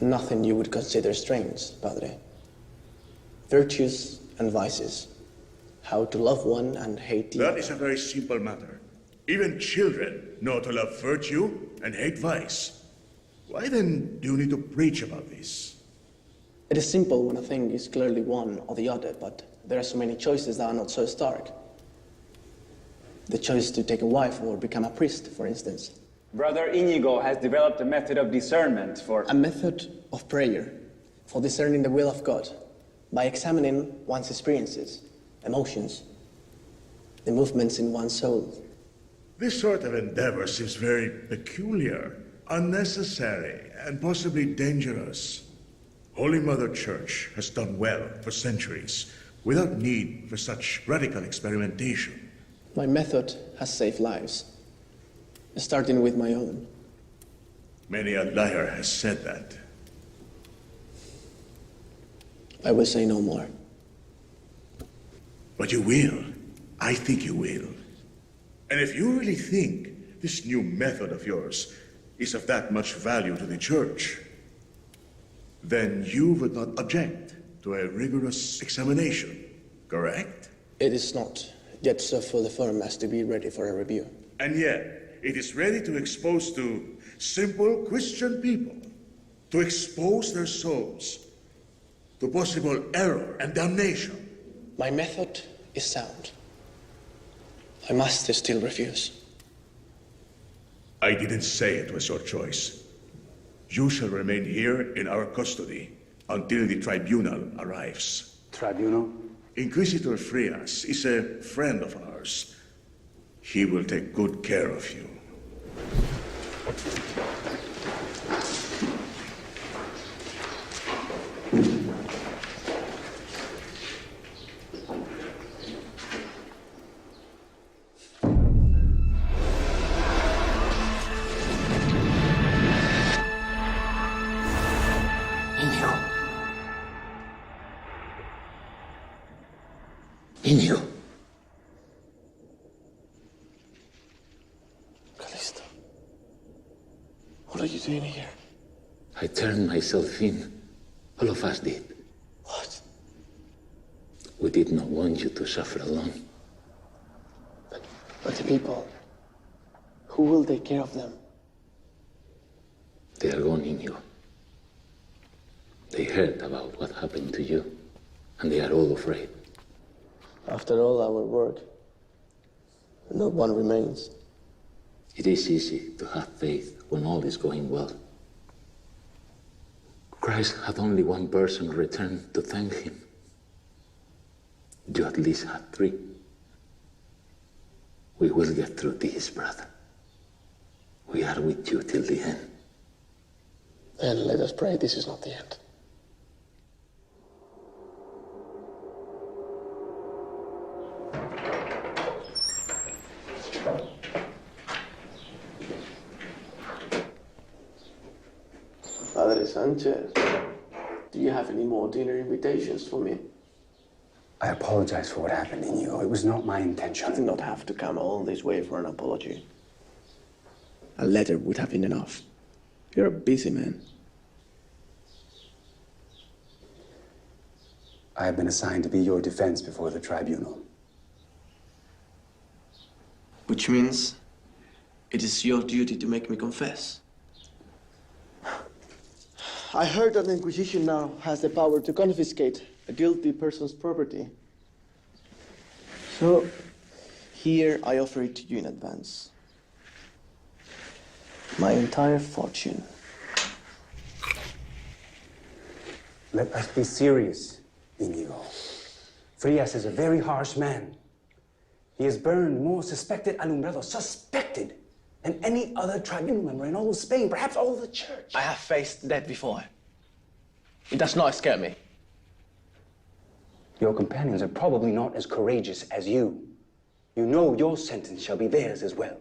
Nothing you would consider strange, Padre. Virtues and vices. How to love one and hate the other. That is a very simple matter. Even children know to love virtue and hate vice. Why then do you need to preach about this? It is simple when a thing is clearly one or the other, but there are so many choices that are not so stark. The choice to take a wife or become a priest, for instance. Brother Inigo has developed a method of discernment for... A method of prayer for discerning the will of God by examining one's experiences, emotions, the movements in one's soul. This sort of endeavor seems very peculiar, unnecessary, and possibly dangerous. Holy Mother Church has done well for centuries, without need for such radical experimentation. My method has saved lives, starting with my own. Many a liar has said that. I will say no more. But you will. I think you will. And if you really think this new method of yours is of that much value to the Church, then you would not object to a rigorous examination, correct? It is not yet so fully firm as to be ready for a review. And yet, it is ready to expose to simple Christian people, to expose their souls to possible error and damnation. My method is sound. I must still refuse. I didn't say it was your choice. You shall remain here in our custody until the tribunal arrives. Tribunal? Inquisitor Frias is a friend of ours. He will take good care of you. Inigo. Callisto, what are you doing here? I turned myself in. All of us did. What? We did not want you to suffer alone. But the people, who will take care of them? They are gone, Inigo. They heard about what happened to you, and they are all afraid. After all our work, not one remains. It is easy to have faith when all is going well. Christ had only one person return to thank him. You at least had 3. We will get through this, brother. We are with you till the end. Then let us pray this is not the end. Padre Sanchez, do you have any more dinner invitations for me? I apologize for what happened, Inigo. It was not my intention. You did not have to come all this way for an apology. A letter would have been enough. You're a busy man. I have been assigned to be your defense before the tribunal. Which means it is your duty to make me confess. I heard that the Inquisition now has the power to confiscate a guilty person's property. So, here I offer it to you in advance. My entire fortune. Let us be serious, Inigo. Frias is a very harsh man. He has burned more suspected alumbrados, suspected, than any other tribunal member in all of Spain, perhaps all of the church. I have faced that before. It does not scare me. Your companions are probably not as courageous as you. You know your sentence shall be theirs as well.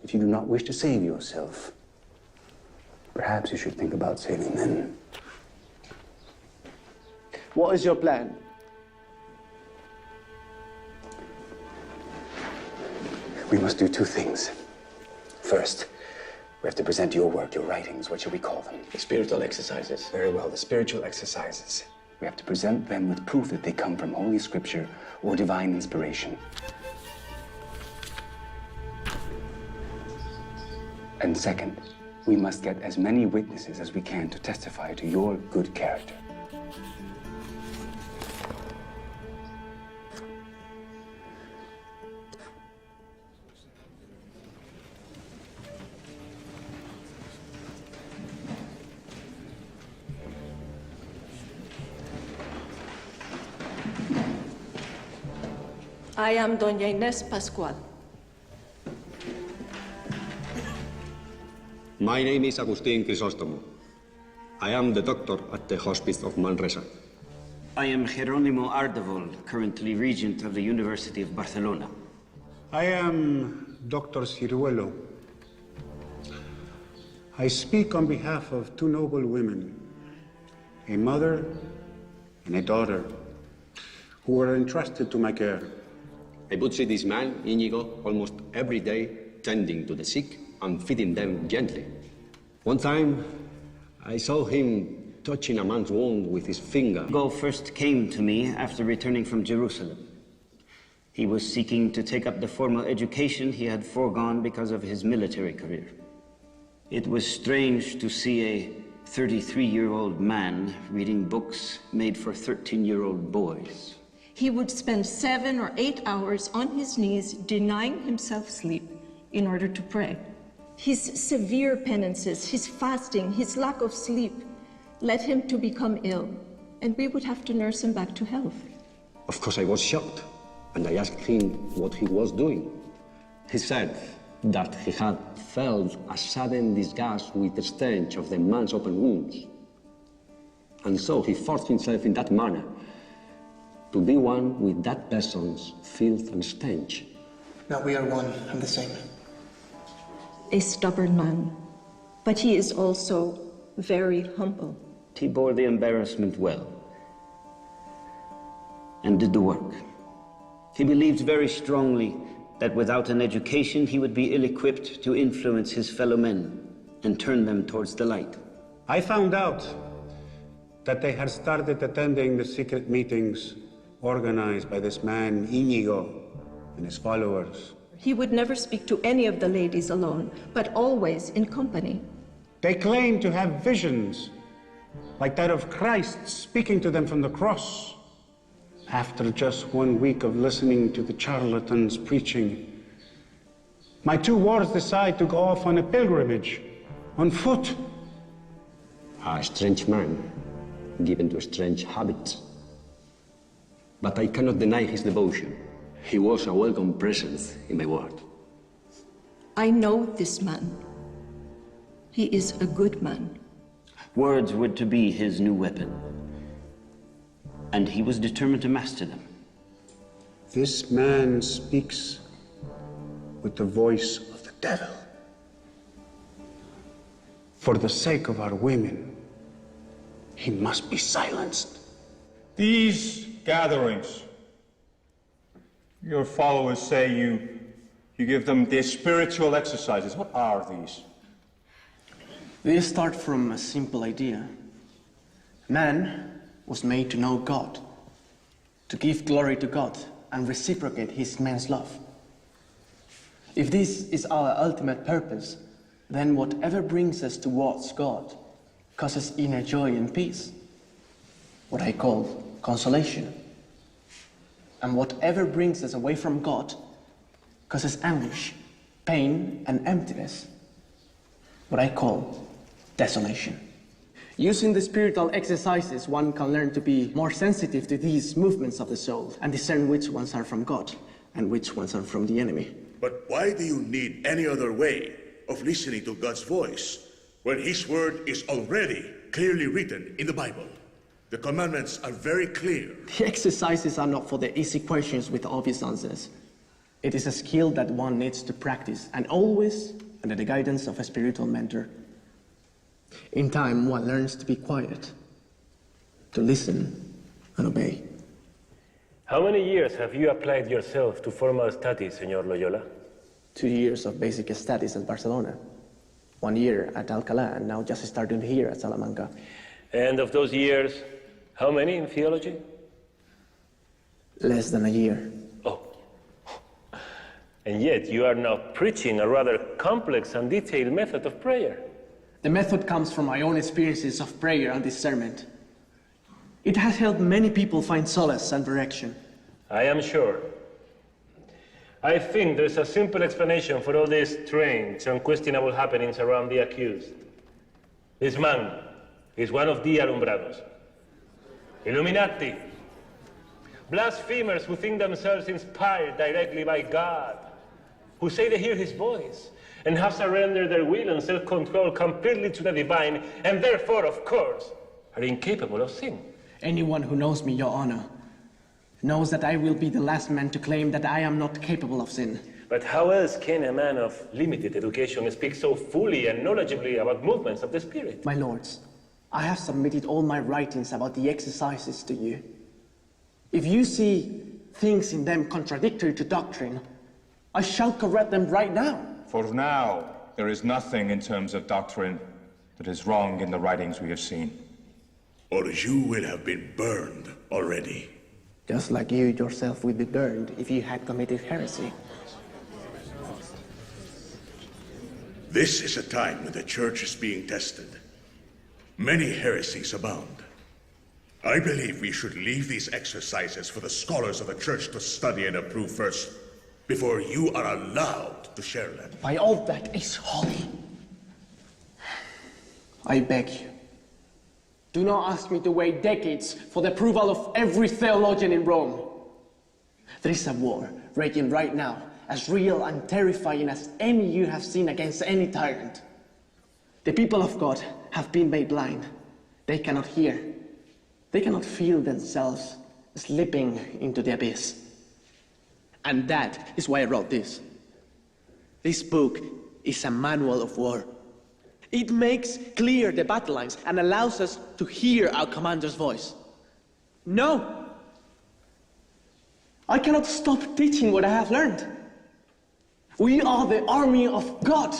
If you do not wish to save yourself, perhaps you should think about saving them. What is your plan? We must do two things. First, we have to present your work, your writings. What shall we call them? The spiritual exercises. Very well, the spiritual exercises. We have to present them with proof that they come from Holy Scripture or divine inspiration. And second, we must get as many witnesses as we can to testify to your good character. I am Doña Inés Pascual. My name is Agustin Crisostomo. I am the doctor at the Hospice of Manresa. I am Jerónimo Ardevol, currently regent of the University of Barcelona. I am Dr. Ciruelo. I speak on behalf of two noble women, a mother and a daughter, who were entrusted to my care. I would see this man, Inigo, almost every day, tending to the sick and feeding them gently. One time, I saw him touching a man's wound with his finger. Inigo first came to me after returning from Jerusalem. He was seeking to take up the formal education he had foregone because of his military career. It was strange to see a 33-year-old man reading books made for 13-year-old boys. He would spend 7 or 8 hours on his knees denying himself sleep in order to pray. His severe penances, his fasting, his lack of sleep led him to become ill, and we would have to nurse him back to health. Of course, I was shocked, and I asked him what he was doing. He said that he had felt a sudden disgust with the stench of the man's open wounds. And so he forced himself in that manner to be one with that person's filth and stench. Now we are one and the same. A stubborn man, but he is also very humble. He bore the embarrassment well and did the work. He believed very strongly that without an education, he would be ill-equipped to influence his fellow men and turn them towards the light. I found out that they had started attending the secret meetings organized by this man, Inigo, and his followers. He would never speak to any of the ladies alone, but always in company. They claim to have visions, like that of Christ speaking to them from the cross. After just 1 week of listening to the charlatans preaching, my two wards decide to go off on a pilgrimage, on foot. A strange man, given to strange habits. But I cannot deny his devotion. He was a welcome presence in my ward. I know this man. He is a good man. Words were to be his new weapon, and he was determined to master them. This man speaks with the voice of the devil. For the sake of our women, he must be silenced. These gatherings, your followers say you give them their spiritual exercises. What are these? They start from a simple idea. Man was made to know God, to give glory to God and reciprocate his immense love. If this is our ultimate purpose, then whatever brings us towards God causes inner joy and peace, what I call consolation. And whatever brings us away from God causes anguish, pain, and emptiness, what I call desolation. Using the spiritual exercises, one can learn to be more sensitive to these movements of the soul and discern which ones are from God and which ones are from the enemy. But why do you need any other way of listening to God's voice when His word is already clearly written in the Bible? The commandments are very clear. The exercises are not for the easy questions with obvious answers. It is a skill that one needs to practice, and always under the guidance of a spiritual mentor. In time, one learns to be quiet, to listen and obey. How many years have you applied yourself to formal studies, Señor Loyola? 2 years of basic studies at Barcelona, 1 year at Alcalá, and now just starting here at Salamanca. And of those years, how many in theology? Less than a year. Oh. And yet you are now preaching a rather complex and detailed method of prayer. The method comes from my own experiences of prayer and discernment. It has helped many people find solace and direction. I am sure. I think there's a simple explanation for all these strange and questionable happenings around the accused. This man is one of the alumbrados. Illuminati. Blasphemers who think themselves inspired directly by God, who say they hear His voice, and have surrendered their will and self-control completely to the divine, and therefore, of course, are incapable of sin. Anyone who knows me, Your Honor, knows that I will be the last man to claim that I am not capable of sin. But how else can a man of limited education speak so fully and knowledgeably about movements of the Spirit? My lords, I have submitted all my writings about the exercises to you. If you see things in them contradictory to doctrine, I shall correct them right now. For now, there is nothing in terms of doctrine that is wrong in the writings we have seen. Or you will have been burned already. Just like you yourself would be burned if you had committed heresy. This is a time when the church is being tested. Many heresies abound. I believe we should leave these exercises for the scholars of the church to study and approve first, before you are allowed to share them. By all that is holy, I beg you, do not ask me to wait decades for the approval of every theologian in Rome. There is a war raging right now, as real and terrifying as any you have seen against any tyrant. The people of God have been made blind. They cannot hear. They cannot feel themselves slipping into the abyss. And that is why I wrote this. This book is a manual of war. It makes clear the battle lines and allows us to hear our commander's voice. No! I cannot stop teaching what I have learned. We are the army of God.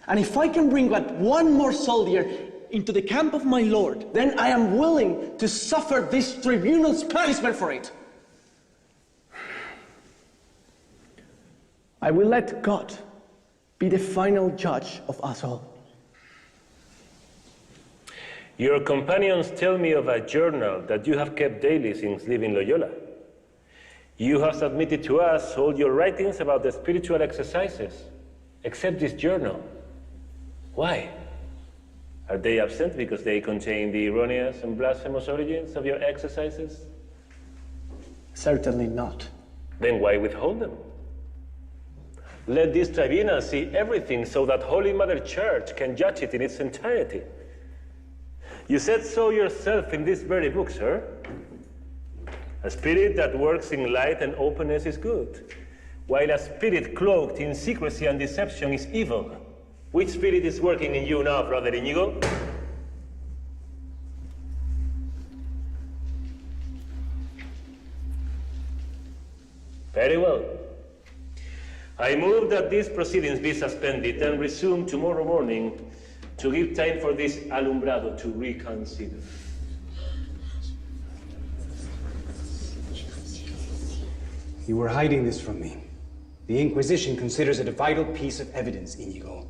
And if I can bring but one more soldier into the camp of my Lord, then I am willing to suffer this tribunal's punishment for it. I will let God be the final judge of us all. Your companions tell me of a journal that you have kept daily since leaving Loyola. You have submitted to us all your writings about the spiritual exercises, except this journal. Why? Are they absent because they contain the erroneous and blasphemous origins of your exercises? Certainly not. Then why withhold them? Let this tribunal see everything so that Holy Mother Church can judge it in its entirety. You said so yourself in this very book, sir. A spirit that works in light and openness is good, while a spirit cloaked in secrecy and deception is evil. Which spirit is working in you now, Brother Inigo? Very well. I move that these proceedings be suspended and resumed tomorrow morning to give time for this alumbrado to reconsider. You were hiding this from me. The Inquisition considers it a vital piece of evidence, Inigo.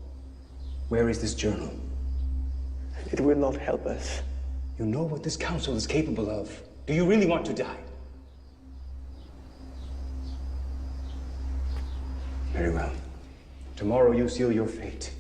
Where is this journal? It will not help us. You know what this council is capable of. Do you really want to die? Very well. Tomorrow you seal your fate.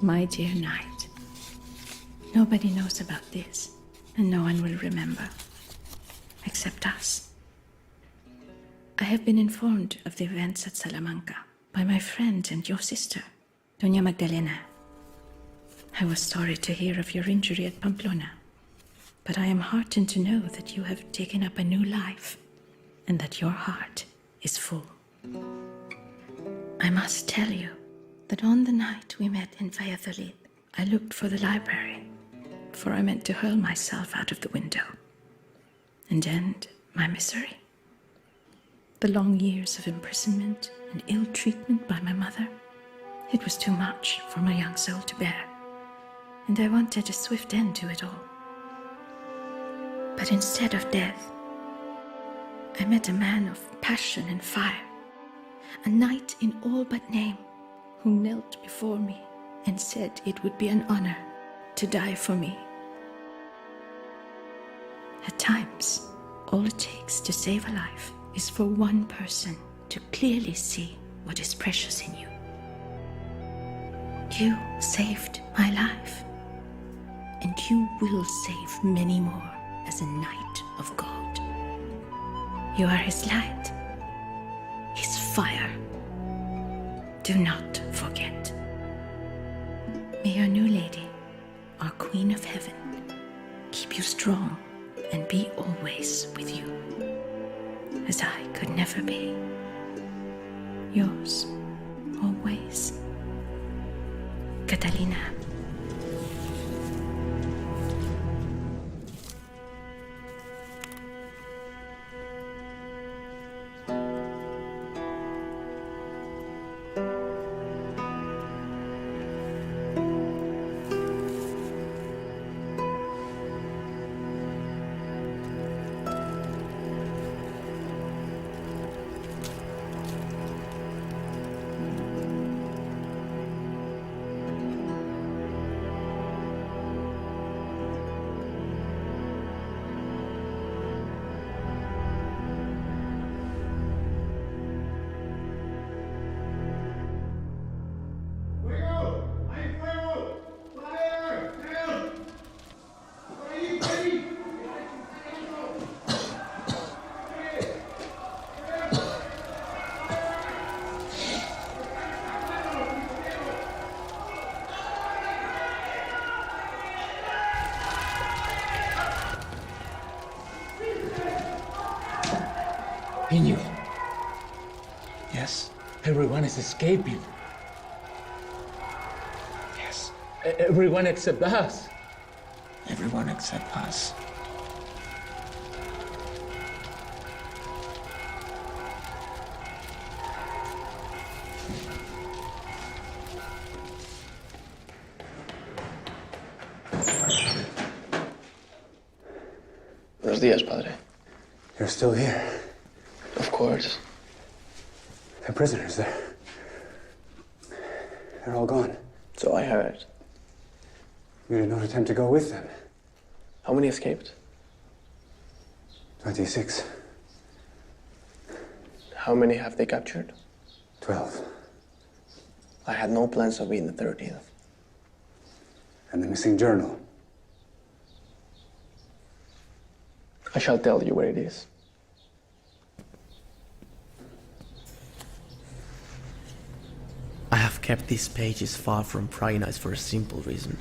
My dear knight, nobody knows about this, and no one will remember, except us. I have been informed of the events at Salamanca by my friend and your sister, Doña Magdalena. I was sorry to hear of your injury at Pamplona, but I am heartened to know that you have taken up a new life, and that your heart is full. I must tell you that on the night we met in Valladolid, I looked for the library, for I meant to hurl myself out of the window and end my misery. The long years of imprisonment and ill treatment by my mother, it was too much for my young soul to bear, and I wanted a swift end to it all. But instead of death, I met a man of passion and fire, a knight in all but name, who knelt before me and said it would be an honor to die for me. At times, all it takes to save a life is for one person to clearly see what is precious in you. You saved my life, and you will save many more as a knight of God. You are his light, his fire. Do not forget. May your new lady, our Queen of Heaven, keep you strong and be always with you, as I could never be. Yours, always, Catalina. Inu. Yes? Everyone is escaping. Yes. Everyone except us. Everyone except us. Buenos días, padre. You're still here. Of course. They're prisoners. They're all gone. So I heard. You did not attempt to go with them. How many escaped? 26. How many have they captured? 12. I had no plans of being the 13th. And the missing journal. I shall tell you where it is. I have kept these pages far from Praenas for a simple reason.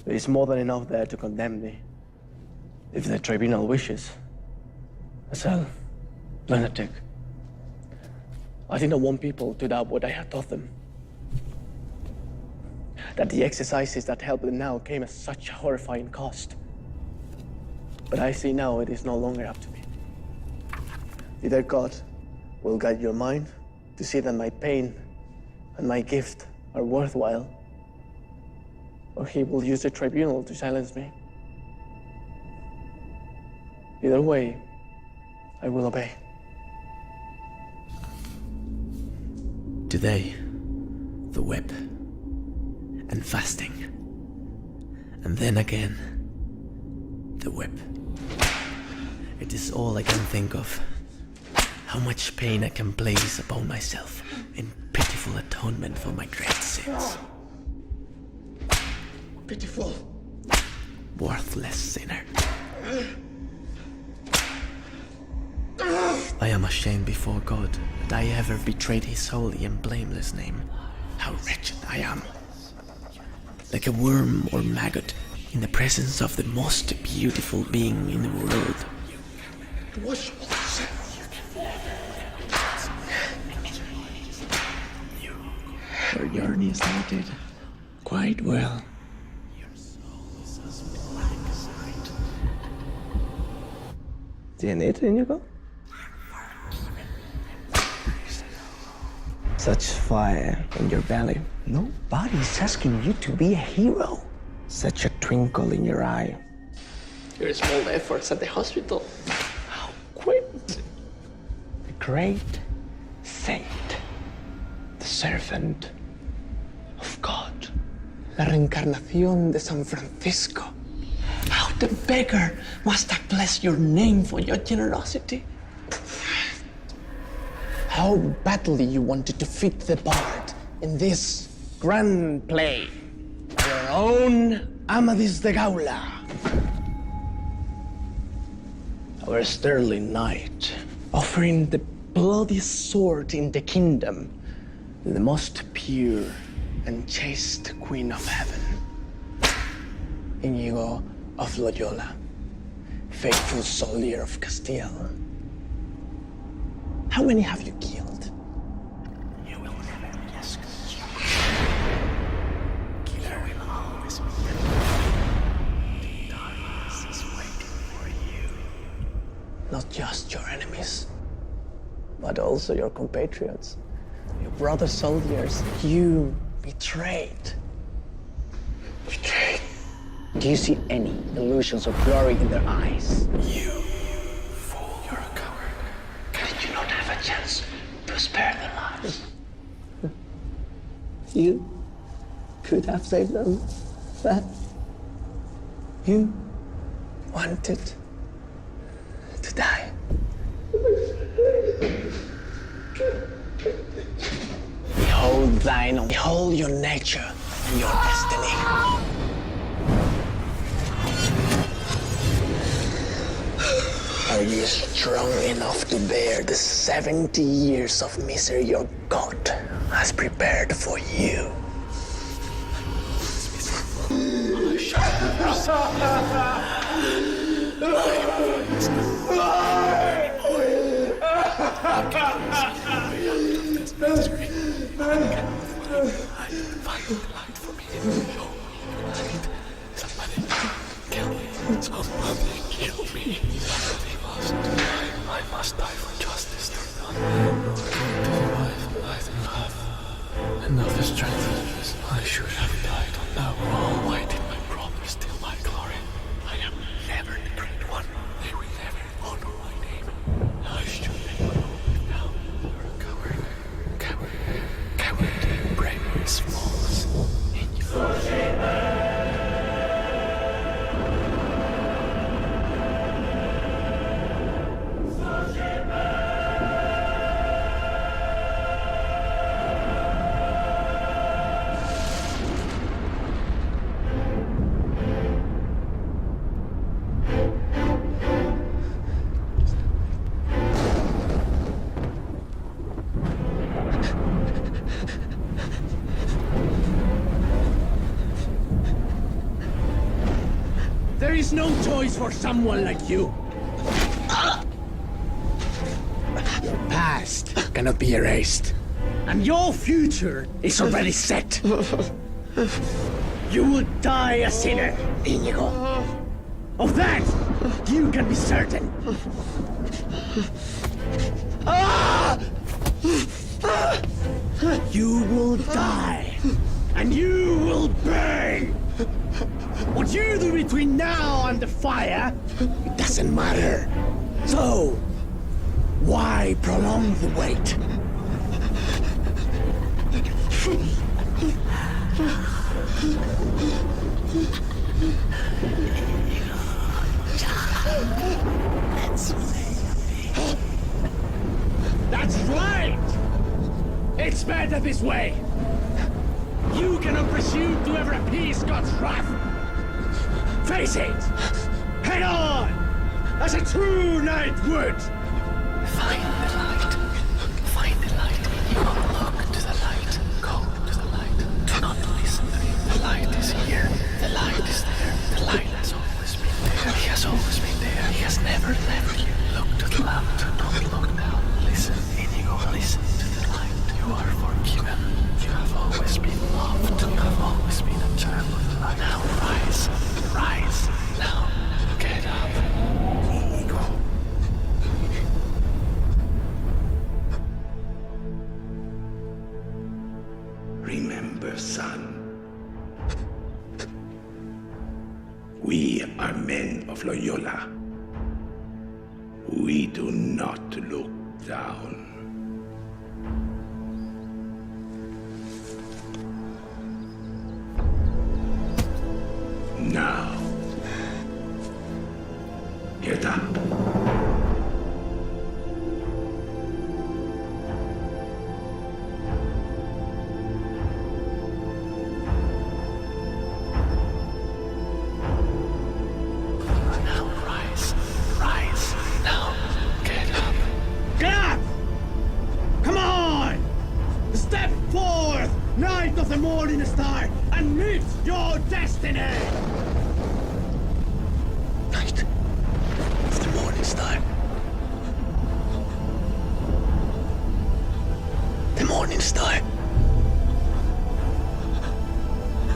There is more than enough there to condemn me. If the tribunal wishes. Marcel, lunatic. I did not want people to doubt what I had taught them. That the exercises that helped them now came at such a horrifying cost. But I see now it is no longer up to me. Either God will guide your mind to see that my pain and my gift are worthwhile, or he will use the tribunal to silence me. Either way, I will obey. Today, the whip, and fasting, and then again, the whip. It is all I can think of. How much pain I can place upon myself in pitiful atonement for my great sins. Pitiful. Worthless sinner. I am ashamed before God that I ever betrayed his holy and blameless name. How wretched I am. Like a worm or maggot in the presence of the most beautiful being in the world. Wash Your journey is noted quite well. ¿Tiene it, Inigo? Such fire in your belly. Nobody's asking you to be a hero. Such a twinkle in your eye. Your small efforts at the hospital. How quaint. The great saint. The servant of God. La reencarnación de San Francisco. How the beggar must have blessed your name for your generosity. How badly you wanted to fit the part in this grand play. Your own Amadis de Gaula. Our sterling knight, offering the bloodiest sword in the kingdom to the most pure and chaste Queen of Heaven, Ignatius of Loyola, faithful soldier of Castile. How many have you killed? You will never guess. Killer will always be. The darkness is waiting for you. Not just your enemies, but also your compatriots, your brother soldiers you betrayed. Betrayed? Do you see any illusions of glory in their eyes? You fool, you're a coward. Did you not have a chance to spare their lives? You could have saved them, but you wanted to die. Behold thine own. Behold your nature and your destiny. Are you strong enough to bear the 70 years of misery your God has prepared for you? Somebody kill me. I must die for justice. I'm not going to survive life and love. Enough is strength. I should have died on that wall. Why did my brother steal my glory? I am never the great one. They will never honor my name. I should be alone now. You're a coward. Coward. Coward. Bravery is flawless. In you. There is no choice for someone like you. Your past cannot be erased. And your future is already set. You will die a sinner, Inigo. Of that, you can be certain. You will die, and you will burn. What you do between now and the fire, it doesn't matter. So, why prolong the wait? That's right! It's better this way! You cannot presume to ever appease God's wrath! Face it! Head on! As a true knight would! Find the light. Find the light. You will look to the light. Go to the light. Do not listen to him. The light is here. The light is there. The light has always been there. He has always been there. He has never left you. Look to the lamp. Don't look down. Listen, Inigo. Listen to the light. You are forgiven. You have always been loved. You have always been a child of the light. Now rise. Rise. Now get up. Inigo. Remember, son, we are men of Loyola. We do not look down. Now, get up. Get up! Come on! Step forth, Knight of the Morning Star, and meet your destiny! Knight of the Morning Star. The Morning Star.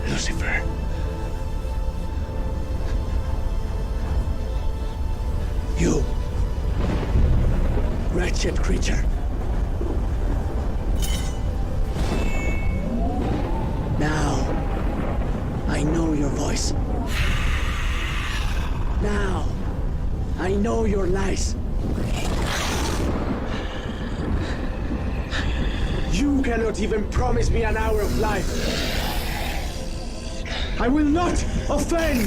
Lucifer. You, wretched creature. Now, I know your voice. Now, I know your lies. You cannot even promise me an hour of life. I will not offend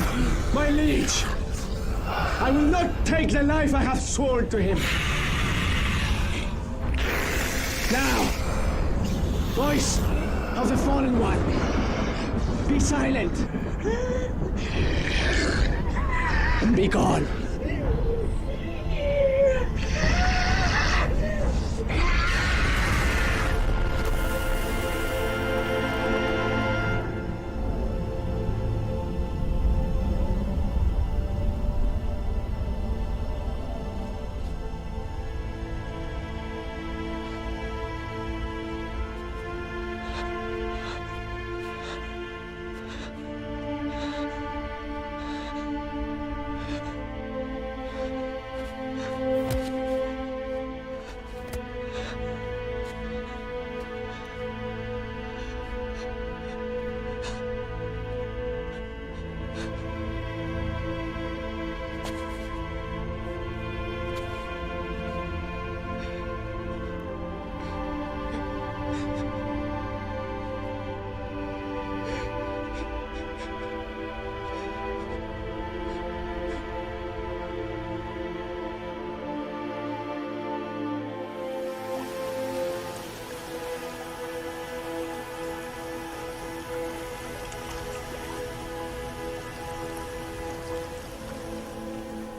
my liege. I will not take the life I have sworn to him. Now, voice of the fallen one, be silent and be gone.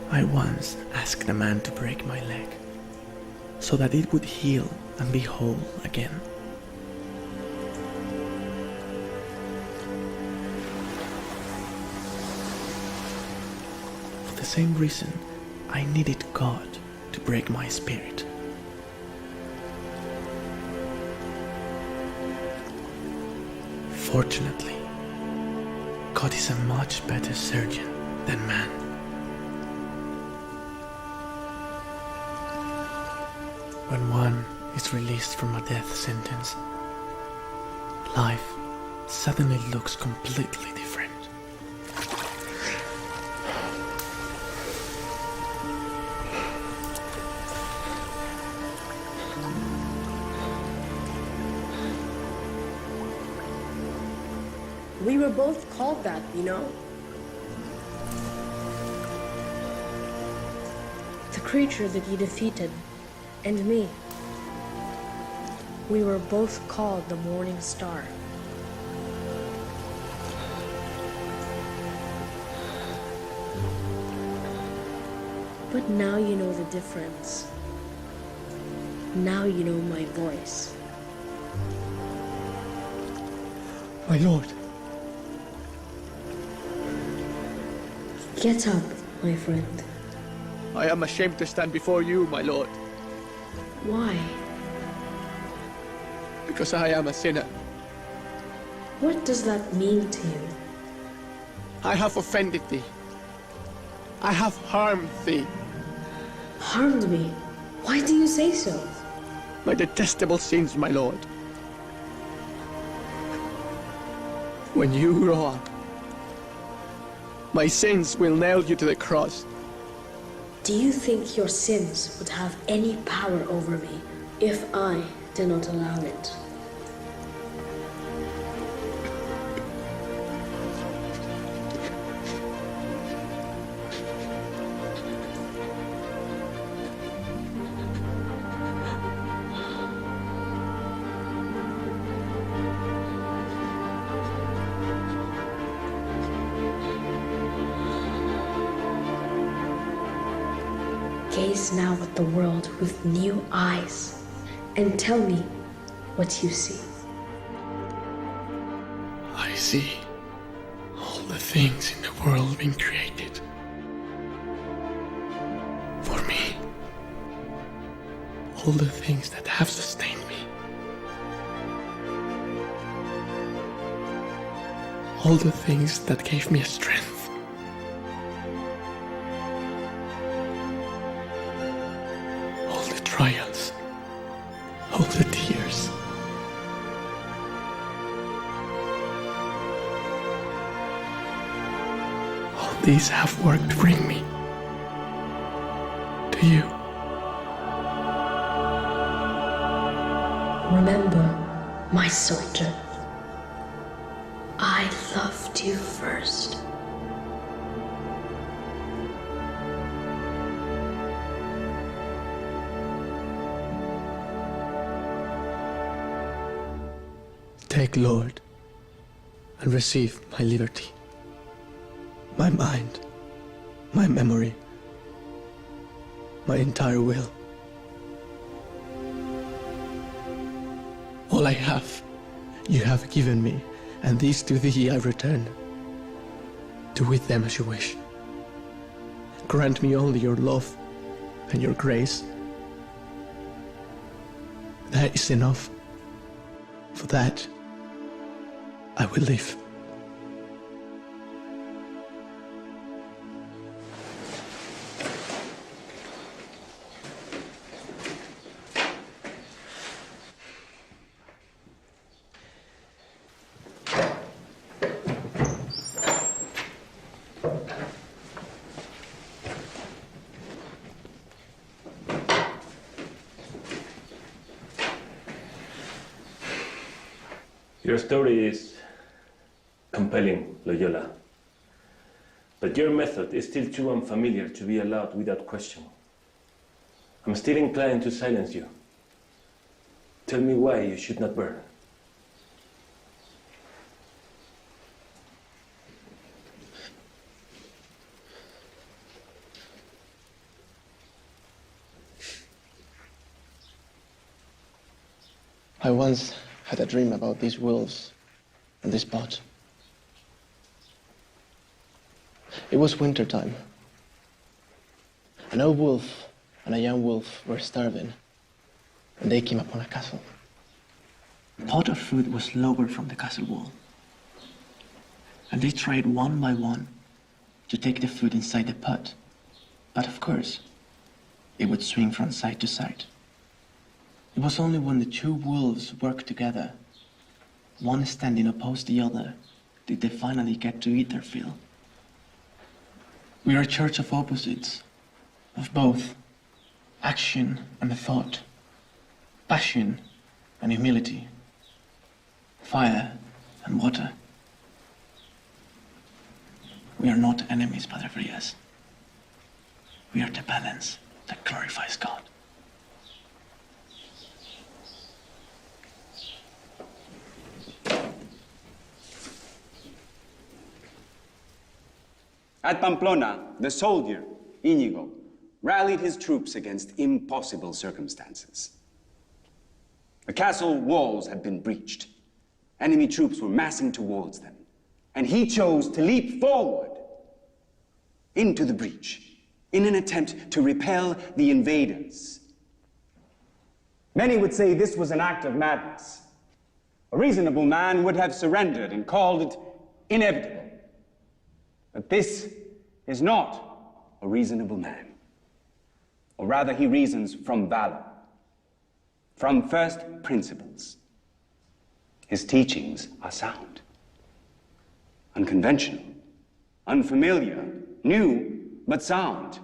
I once asked a man to break my leg, so that it would heal and be whole again. For the same reason, I needed God to break my spirit. Unfortunately, God is a much better surgeon than man. When one is released from a death sentence, life suddenly looks completely different. We were both called that, you know? The creature that you defeated, and me. We were both called the Morning Star. But now you know the difference. Now you know my voice. My lord. Get up, my friend. I am ashamed to stand before you, my lord, Why? because I am a sinner. What does that mean to you? I have offended thee. I have harmed thee. Harmed me? Why do you say so? My detestable sins, my lord. When you grow up, my sins will nail you to the cross. Do you think your sins would have any power over me if I did not allow it? Gaze now at the world with new eyes and tell me what you see. I see all the things in the world being created for me. All the things that have sustained me. All the things that gave me strength. All the trials. All the tears. All these have worked to bring me to you. Remember, my soldier, I loved you first. Take, Lord, and receive my liberty, my mind, my memory, my entire will. All I have, you have given me, and these to thee I return. Do with them as you wish. Grant me only your love and your grace. That is enough. For that, I will live. Your story is compelling, Loyola. But your method is still too unfamiliar to be allowed without question. I'm still inclined to silence you. Tell me why you should not burn. I once had a dream about these wolves and this pot. It was winter time. An old wolf and a young wolf were starving, and they came upon a castle. A pot of food was lowered from the castle wall, and they tried one by one to take the food inside the pot. But of course, it would swing from side to side. It was only when the two wolves worked together, one standing opposed the other, did they finally get to eat their fill. We are a church of opposites, of both action and thought, passion and humility, fire and water. We are not enemies, Padre Frias. We are the balance that glorifies God. At Pamplona, the soldier, Íñigo, rallied his troops against impossible circumstances. The castle walls had been breached. Enemy troops were massing towards them, and he chose to leap forward into the breach in an attempt to repel the invaders. Many would say this was an act of madness. A reasonable man would have surrendered and called it inevitable. But this is not a reasonable man. Or rather, he reasons from valor, from first principles. His teachings are sound, unconventional, unfamiliar, new, but sound.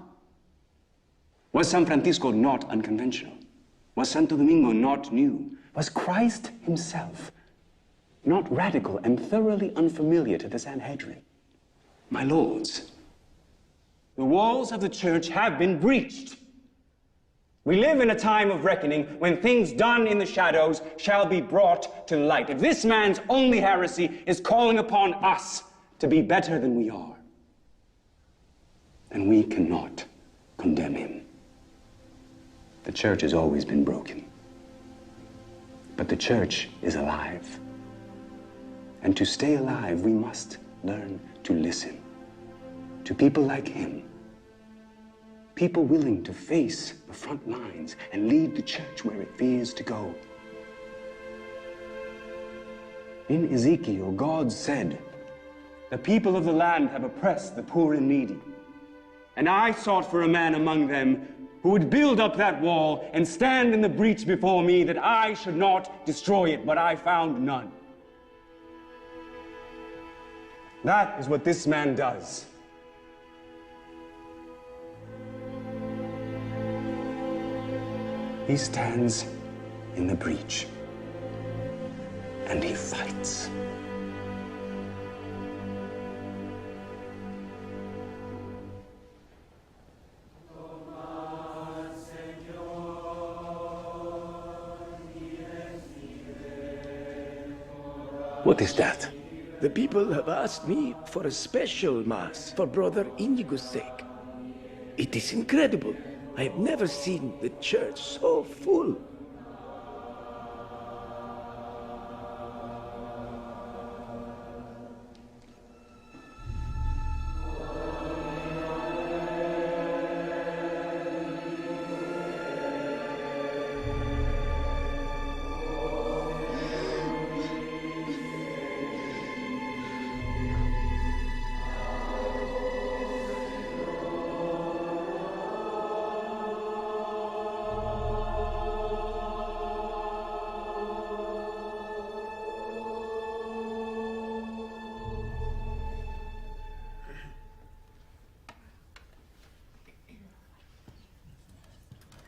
Was San Francisco not unconventional? Was Santo Domingo not new? Was Christ himself not radical and thoroughly unfamiliar to the Sanhedrin? My lords, the walls of the church have been breached. We live in a time of reckoning when things done in the shadows shall be brought to light. If this man's only heresy is calling upon us to be better than we are, then we cannot condemn him. The church has always been broken, but the church is alive. And to stay alive, we must learn to listen to people like him. People willing to face the front lines and lead the church where it fears to go. In Ezekiel, God said, "The people of the land have oppressed the poor and needy. And I sought for a man among them who would build up that wall and stand in the breach before me, that I should not destroy it, but I found none." That is what this man does. He stands in the breach, and he fights. What is that? The people have asked me for a special mass for Brother Íñigo's sake. It is incredible. I have never seen the church so full.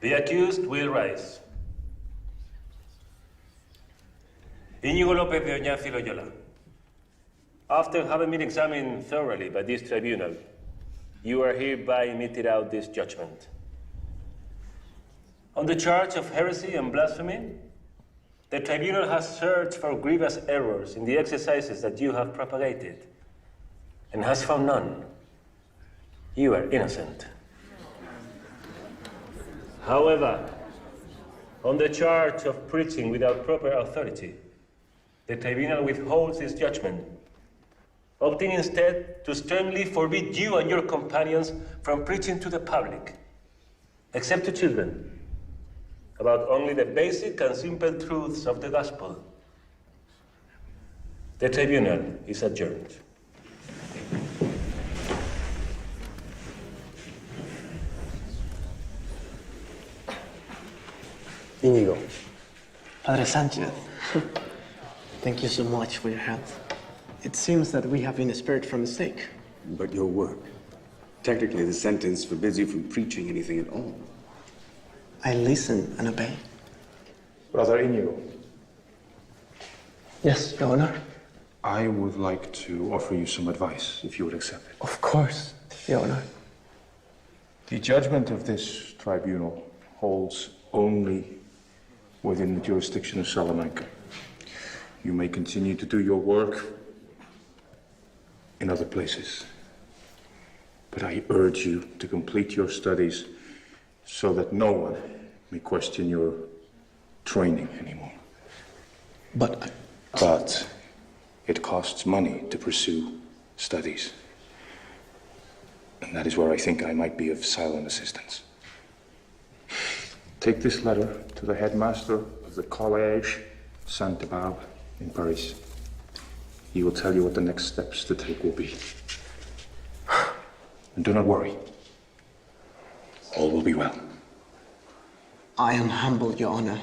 The accused will rise. Íñigo López de Ignatius of Loyola. After having been examined thoroughly by this tribunal, you are hereby meted out this judgment. On the charge of heresy and blasphemy, the tribunal has searched for grievous errors in the exercises that you have propagated, and has found none. You are innocent. However, on the charge of preaching without proper authority, the tribunal withholds its judgment, opting instead to sternly forbid you and your companions from preaching to the public, except to children, about only the basic and simple truths of the gospel. The tribunal is adjourned. Inigo. Padre Sanchez, thank you so much for your help. It seems that we have been spared from mistake. But your work. Technically, the sentence forbids you from preaching anything at all. I listen and obey. Brother Inigo, Yes, Your Honor. I would like to offer you some advice, if you would accept it. Of course, Your Honor. The judgment of this tribunal holds only within the jurisdiction of Salamanca. You may continue to do your work in other places, but I urge you to complete your studies so that no one may question your training anymore. But it costs money to pursue studies. And that is where I think I might be of silent assistance. Take this letter to the headmaster of the Collège Sainte-Barbe in Paris. He will tell you what the next steps to take will be. And do not worry. All will be well. I am humble, Your Honor.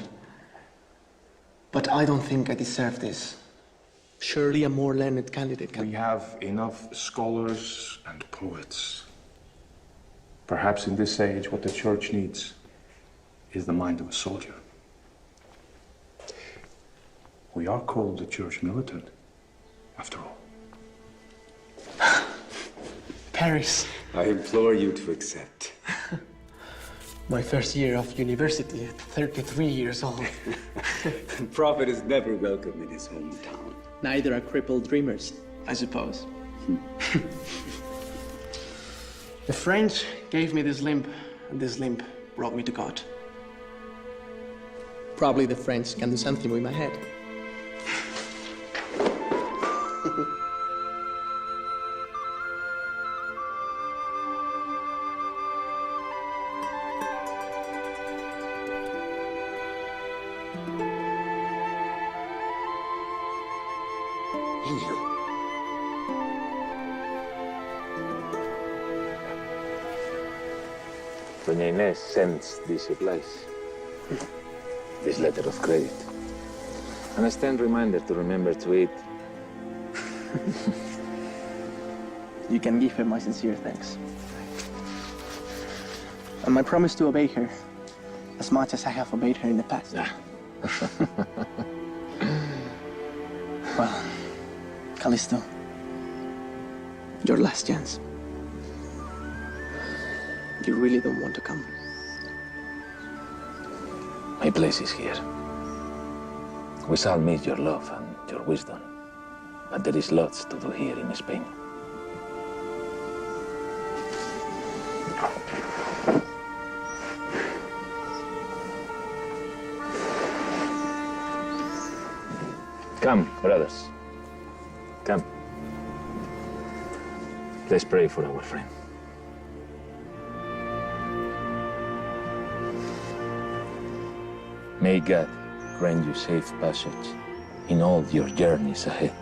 But I don't think I deserve this. Surely a more learned candidate can... We have enough scholars and poets. Perhaps in this age, what the church needs is the mind of a soldier. We are called the church militant, after all. Paris. I implore you to accept. My first year of university at 33 years old. The prophet is never welcome in his hometown. Neither are crippled dreamers, I suppose. The French gave me this limp, and this limp brought me to God. Probably the French can do something with my head. Doña Inés sends these supplies. This letter of credit. And a stand reminder to remember to eat. You can give her my sincere thanks. And my promise to obey her, as much as I have obeyed her in the past. Well, Callisto, your last chance. You really don't want to come? My place is here. We shall miss your love and your wisdom, but there is lots to do here in Spain. Come, brothers. Come. Let's pray for our friend. May God grant you safe passage in all your journeys ahead.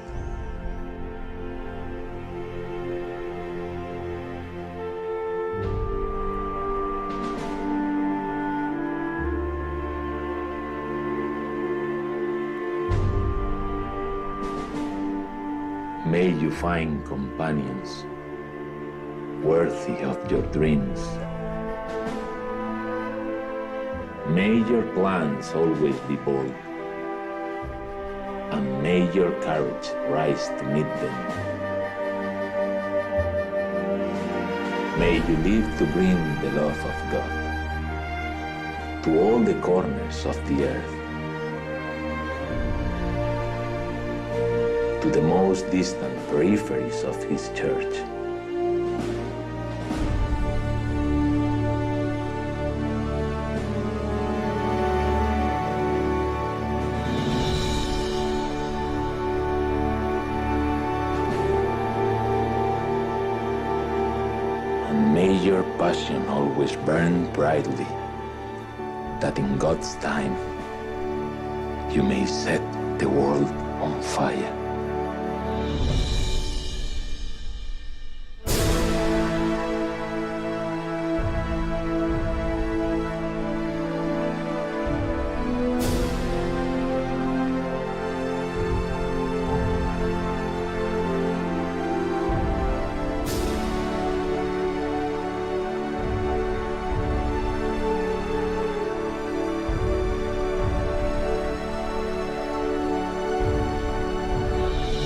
May you find companions worthy of your dreams. May your plans always be bold, and may your courage rise to meet them. May you live to bring the love of God to all the corners of the earth, to the most distant peripheries of His church. May your passion always burn brightly, that in God's time you may set the world on fire.